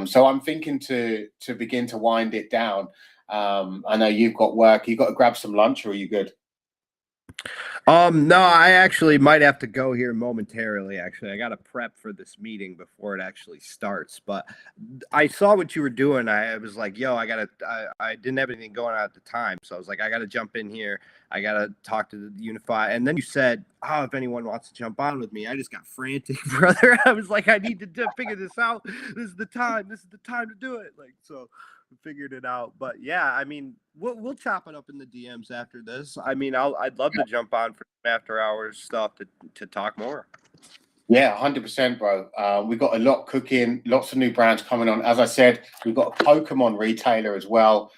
So I'm thinking to begin to wind it down. I know you've got work. You got to grab some lunch, or are you good? No, I actually might have to go here momentarily. Actually, I got to prep for this meeting before it actually starts. But I saw what you were doing. I was like, yo, I didn't have anything going on at the time. So I was like, I got to jump in here. I got to talk to the Uni-Fy. And then you said, oh, if anyone wants to jump on with me, I just got frantic, brother. I was like, I need to figure this out. This is the time. This is the time to do it. Like, so figured it out. But yeah, I mean, we'll chop it up in the DMs after this. I mean, I'd love to jump on for after hours stuff to talk more. Yeah, 100%, bro. We've got a lot cooking, lots of new brands coming on. As I said, we've got a Pokemon retailer as well,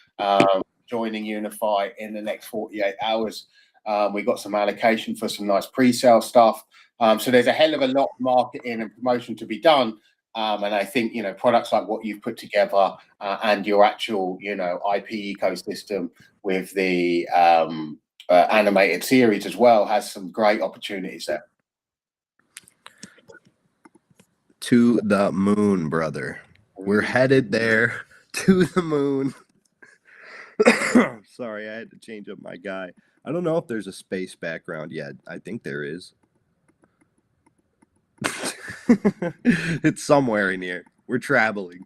joining Uni-Fy in the next 48 hours. We've got some allocation for some nice pre-sale stuff. So there's a hell of a lot of marketing and promotion to be done. And I think, products like what you've put together and your actual, IP ecosystem with the animated series as well has some great opportunities there. To the moon, brother. We're headed there to the moon. Sorry, I had to change up my guy. I don't know if there's a space background yet. I think there is. It's somewhere in here. We're traveling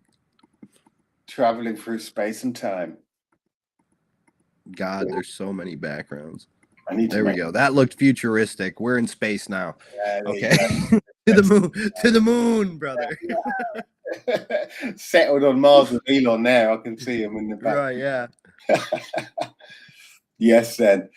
through space and time. God, there's so many backgrounds. There we go. That looked futuristic. We're in space now. Yeah, okay. To the moon, brother. Settled on Mars with Elon there. I can see him in the back. Right, yeah. Yes, then.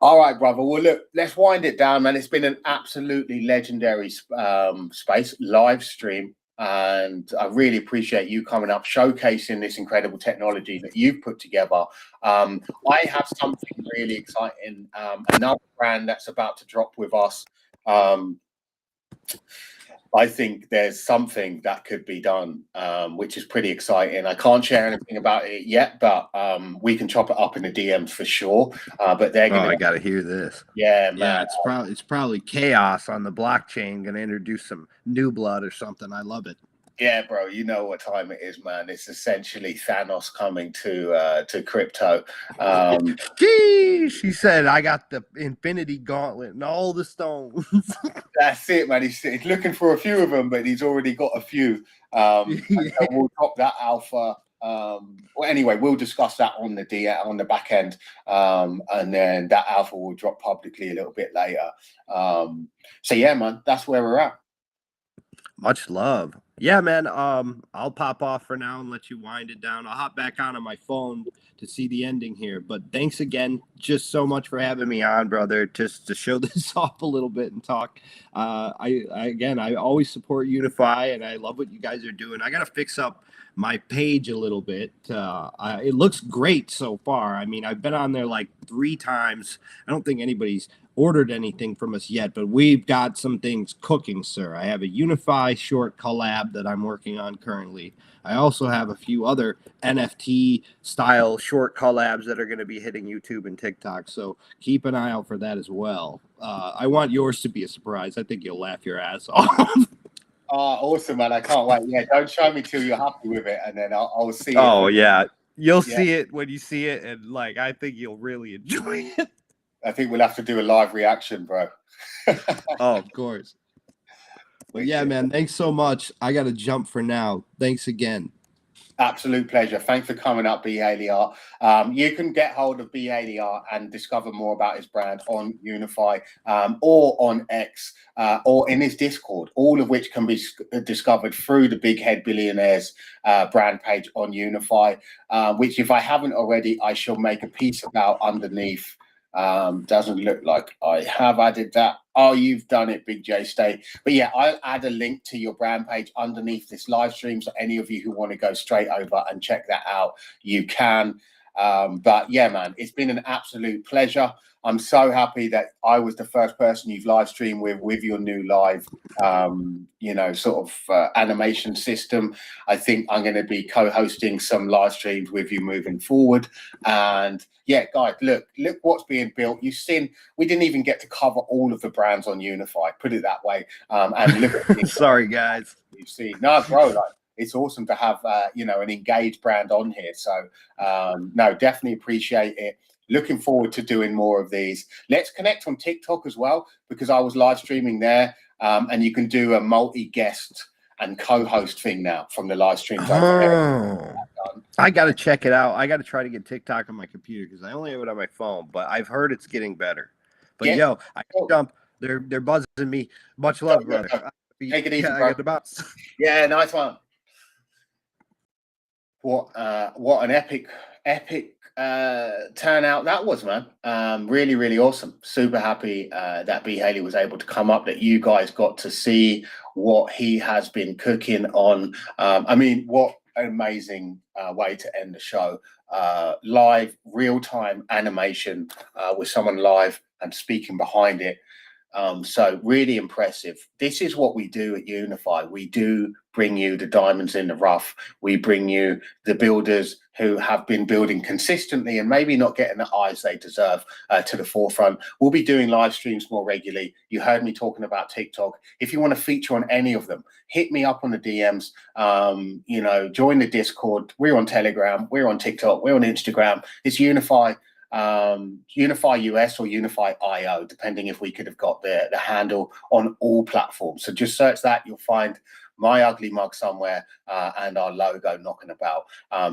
All right, brother. Well, look, let's wind it down, man. It's been an absolutely legendary space live stream, and I really appreciate you coming up, showcasing this incredible technology that you've put together. I have something really exciting, another brand that's about to drop with us. I think there's something that could be done, which is pretty exciting. I can't share anything about it yet, but we can chop it up in the DMs for sure. But they're gonna. I gotta hear this. Yeah, man. Yeah, it's probably chaos on the blockchain. Gonna introduce some new blood or something. I love it. Yeah, bro, you know what time it is, man. It's essentially Thanos coming to crypto. Geez, she said, I got the Infinity Gauntlet and all the stones. That's it, man. He's looking for a few of them, but he's already got a few. So we'll drop that alpha. Well, anyway, we'll discuss that on the back end, and then that alpha will drop publicly a little bit later. So yeah, man, that's where we're at. Much love. Yeah, man. I'll pop off for now and let you wind it down. I'll hop back on my phone to see the ending here. But thanks again, just so much for having me on, brother. Just to show this off a little bit and talk. I always support Uni-Fy, and I love what you guys are doing. I gotta fix up my page a little bit. It looks great so far. I mean, I've been on there like 3 times. I don't think anybody's ordered anything from us yet, but we've got some things cooking, sir. I have a Uni-Fy short collab that I'm working on currently. I also have a few other NFT style short collabs that are going to be hitting YouTube and TikTok, so keep an eye out for that as well. I want yours to be a surprise. I think you'll laugh your ass off. Awesome, man. I can't wait. Yeah, don't show me till you're happy with it, and then I'll see it. Oh, yeah. You'll see it when you see it, and like I think you'll really enjoy it. I think we'll have to do a live reaction, bro. Oh, of course. But yeah, man, thanks so much. I got to jump for now. Thanks again. Absolute pleasure. Thanks for coming up, B. Haley Art. You can get hold of B. Haley Art and discover more about his brand on Uni-Fy, or on X, or in his Discord, all of which can be discovered through the Big Head Billionaires brand page on Uni-Fy, which if I haven't already, I shall make a piece about underneath. Doesn't look like I have added that. Oh, you've done it, Big J Stay. But yeah, I'll add a link to your brand page underneath this live stream. So any of you who want to go straight over and check that out, you can. But yeah, man, it's been an absolute pleasure. I'm so happy that I was the first person you've live streamed with your new live, sort of animation system. I think I'm going to be co-hosting some live streams with you moving forward. And yeah, guys, look what's being built. You've seen, we didn't even get to cover all of the brands on Uni-Fy, put it that way. And look at sorry, guys. You've seen, no, bro, like, it's awesome to have, an engaged brand on here. So, no, definitely appreciate it. Looking forward to doing more of these. Let's connect on TikTok as well, because I was live streaming there, and you can do a multi-guest and co-host thing now from the live streams. I got to check it out. I got to try to get TikTok on my computer because I only have it on my phone, but I've heard it's getting better. But I can jump. They're buzzing me. Much love, brother. Take it easy, I bro. got the bounce. Yeah, nice one. What an epic turnout that was, man. Really, really awesome. Super happy that B. Haley was able to come up, that you guys got to see what he has been cooking on. I mean, what an amazing way to end the show. Live, real-time animation with someone live and speaking behind it. So really impressive. This is what we do at Uni-Fy. We do bring you the diamonds in the rough. We bring you the builders who have been building consistently and maybe not getting the eyes they deserve to the forefront. We'll be doing live streams more regularly. You heard me talking about TikTok. If you want to feature on any of them, hit me up on the DMs. Join the Discord. We're on Telegram. We're on TikTok. We're on Instagram. It's Uni-Fy. Uni-Fy US or Uni-Fy IO, depending if we could have got the handle on all platforms. So just search that, you'll find my ugly mug somewhere and our logo knocking about.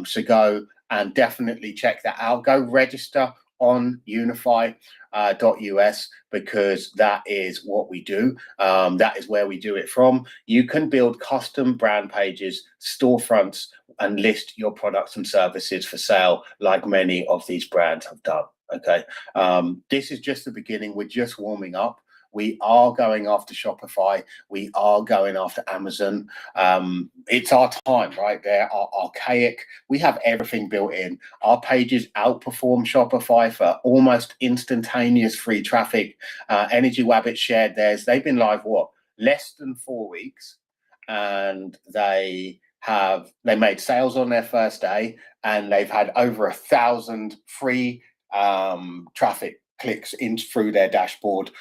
So go and definitely check that out. Go register on Uni-Fy.us because that is what we do. That is where we do it from. You can build custom brand pages, storefronts, and list your products and services for sale like many of these brands have done. Okay. This is just the beginning. We're just warming up. We are going after Shopify. We are going after Amazon. It's our time, right? They are archaic. We have everything built in. Our pages outperform Shopify for almost instantaneous free traffic. Energy Wabbit shared theirs. They've been live, less than 4 weeks. And they made sales on their first day, and they've had over 1,000 free traffic clicks in through their dashboard,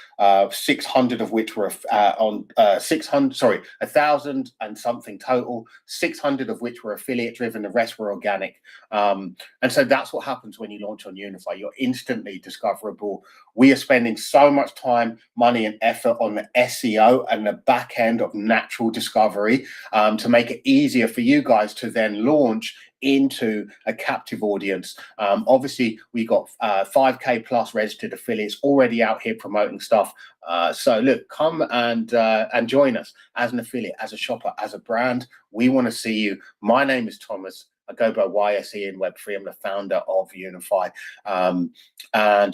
600 of which were 1,000 and something total, 600 of which were affiliate driven, the rest were organic. And so that's what happens when you launch on Uni-Fy. You're instantly discoverable. We are spending so much time, money, and effort on the SEO and the back end of natural discovery to make it easier for you guys to then launch into a captive audience. Obviously, we got 5K plus registered affiliates already out here promoting stuff. So look, come and join us as an affiliate, as a shopper, as a brand. We want to see you. My name is Thomas. I go by YSE in Web3. I'm the founder of Uni-Fy. And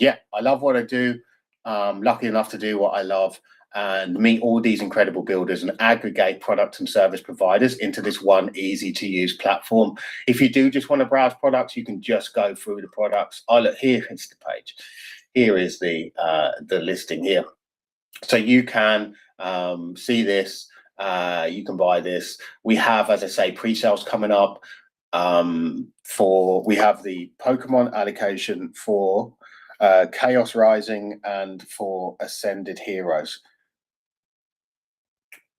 yeah, I love what I do. Lucky enough to do what I love and meet all these incredible builders and aggregate product and service providers into this one easy to use platform. If you do just want to browse products, you can just go through the products. Oh, look, here is the page. Here is the listing here. So you can see this. You can buy this. We have, as I say, pre-sales coming up. We have the Pokemon allocation for Chaos Rising and for Ascended Heroes.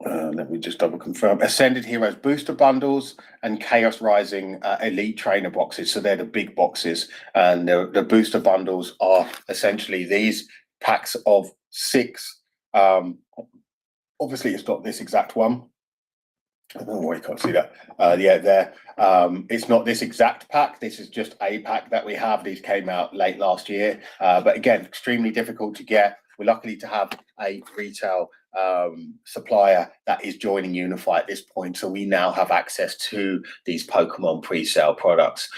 Let me just double confirm. Ascended Heroes booster bundles and Chaos Rising elite trainer boxes. So they're the big boxes, and the booster bundles are essentially these packs of 6. Obviously, it's not this exact one. I don't know why you can't see that. Yeah, there. It's not this exact pack. This is just a pack that we have. These came out late last year, but again, extremely difficult to get. We're lucky to have a retail supplier that is joining Uni-Fy at this point, so we now have access to these Pokemon pre-sale products.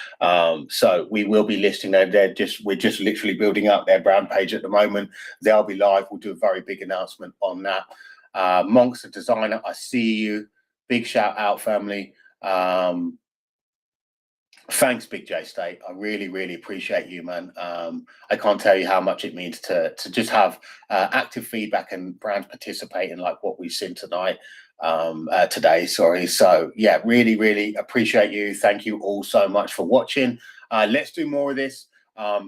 So we will be listing them. We're just literally building up their brand page at the moment. They'll be live. We'll do a very big announcement on that. Monks, the designer, I see you. Big shout out, family. Thanks, Big J State. I really, really appreciate you, man. I can't tell you how much it means to just have active feedback and brands participating like what we've seen tonight, today. Sorry. So yeah, really, really appreciate you. Thank you all so much for watching. Let's do more of this.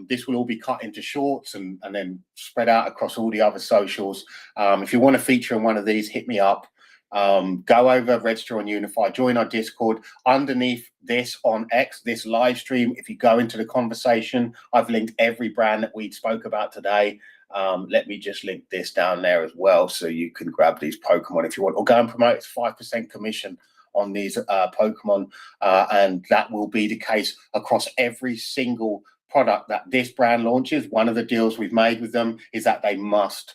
This will all be cut into shorts and then spread out across all the other socials. If you want to feature in one of these, hit me up. Go over, register on Uni-Fy, join our Discord. Underneath this on X, this live stream, if you go into the conversation, I've linked every brand that we spoke about today. Let me just link this down there as well, so you can grab these Pokemon if you want, or go and promote. It's 5% commission on these Pokemon, and that will be the case across every single product that this brand launches. One of the deals we've made with them is that they must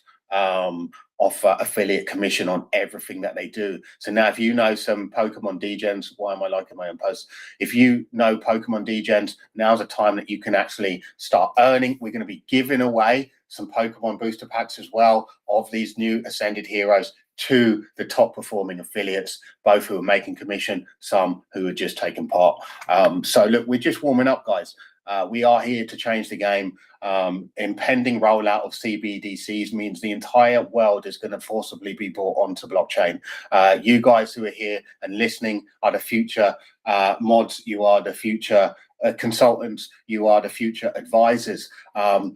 offer affiliate commission on everything that they do. So now if you know some Pokemon Degens, why am I liking my own posts? If you know Pokemon Degens, now's a time that you can actually start earning. We're going to be giving away some Pokemon booster packs as well of these new Ascended heroes to the top performing affiliates, both who are making commission, some who are just taking part. So look, we're just warming up, guys. We are here to change the game. Impending rollout of CBDCs means the entire world is going to forcibly be brought onto blockchain. You guys who are here and listening are the future mods. You are the future consultants. You are the future advisors.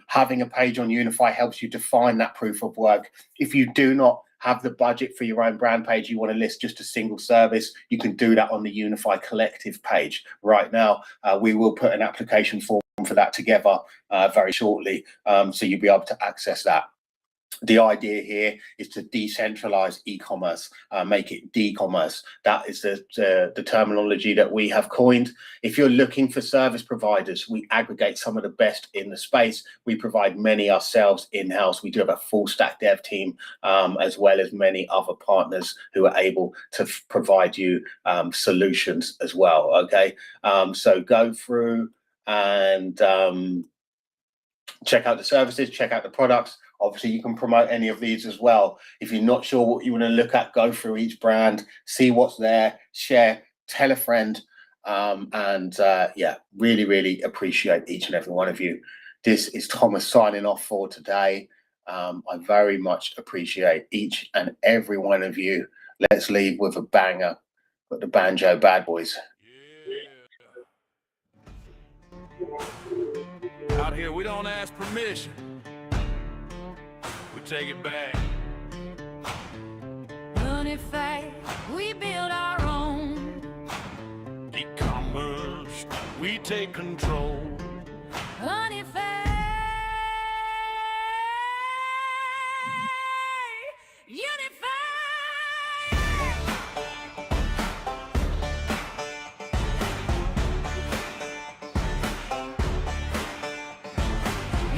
Having a page on Uni-Fy helps you define that proof of work. If you do not have the budget for your own brand page, you want to list just a single service, you can do that on the Uni-Fy Collective page right now. We will put an application form for that together very shortly, so you'll be able to access that. The idea here is to decentralize e-commerce, make it D-Commerce. That is the terminology that we have coined. If you're looking for service providers, we aggregate some of the best in the space. We provide many ourselves in-house. We do have a full stack dev team, as well as many other partners who are able to provide you solutions as well. Okay, so go through and check out the services, check out the products. Obviously, you can promote any of these as well. If you're not sure what you want to look at, go through each brand, see what's there, share, tell a friend. Yeah, really, really appreciate each and every one of you. This is Thomas signing off for today. I very much appreciate each and every one of you. Let's leave with a banger. Got the banjo bad boys. Yeah. Out here, we don't ask permission. We take it back. Uni-Fy, we build our own. E-commerce, we take control. Uni-Fy, Uni-Fy.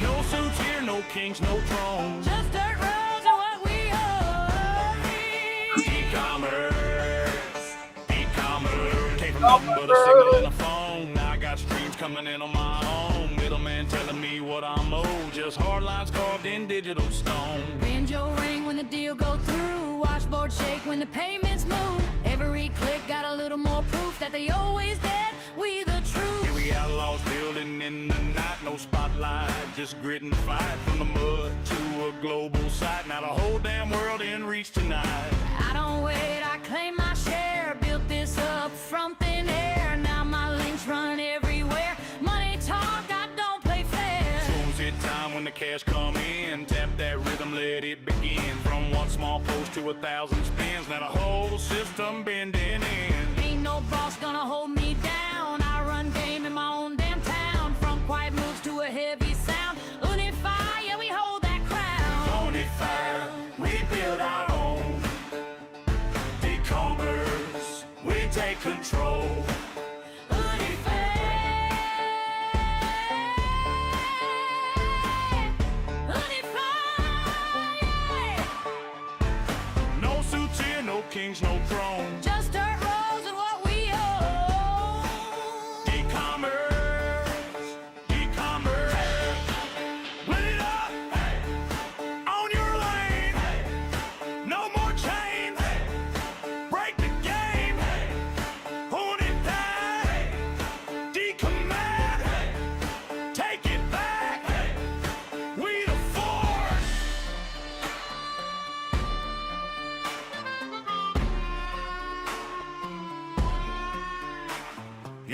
No suits here, no kings, no thrones. Just dirt roads are what we own. E-commerce, e-commerce. Came from nothing but a signal and a phone. Now I got streams coming in on my own. Middleman telling me what I'm owed. Just hard lines carved in digital stone. Banjo ring when the deal go through. Washboard shake when the payments move. Every click got a little more proof that they always did. We the truth. Here we outlaws building in the night. No spotlight, just grit and fight. From the mud to a global site. Now the whole damn world in reach tonight. I don't wait, I claim my share. Built this up from thin air. Now my links run everywhere. Money talk, I don't play fair. Soon's it time when the cash come in. Tap that rhythm, let it begin. From one small post to 1,000 spins. Now the whole system bending in. Ain't no boss gonna hold me down. I run game in my own damn town. From quiet moves to a heavy sound. Uni-Fy, yeah, we hold that crown. Uni-Fy, we build our own. D-Commerce, we take control. No suits here, no kings, no thrones. Just dirt roads and what we own. E-commerce, e-commerce. Lit it up, hey. On your lane, hey. No more chains, hey. Break the game, hey. Uni-Fy, D-Commerce.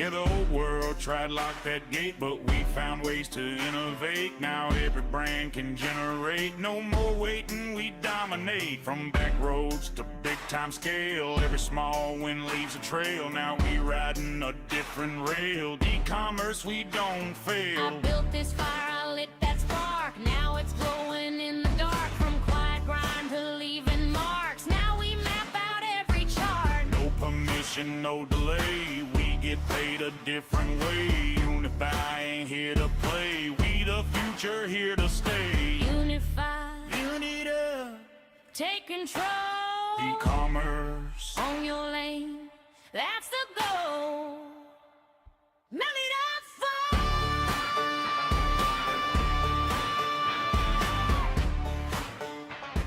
Yeah, the old world tried to lock that gate, but we found ways to innovate. Now every brand can generate. No more waiting, we dominate. From back roads to big time scale, every small win leaves a trail. Now we riding a different rail. D-Commerce, we don't fail. I built this fire, I lit that spark. Now it's glowing in the dark. From quiet grind to leaving marks. Now we map out every chart. No permission, no delay. We get paid a different way. Uni-Fy ain't here to play. We the future, here to stay. Uni-Fy, You need a take control. D-Commerce. On your lane, that's the goal.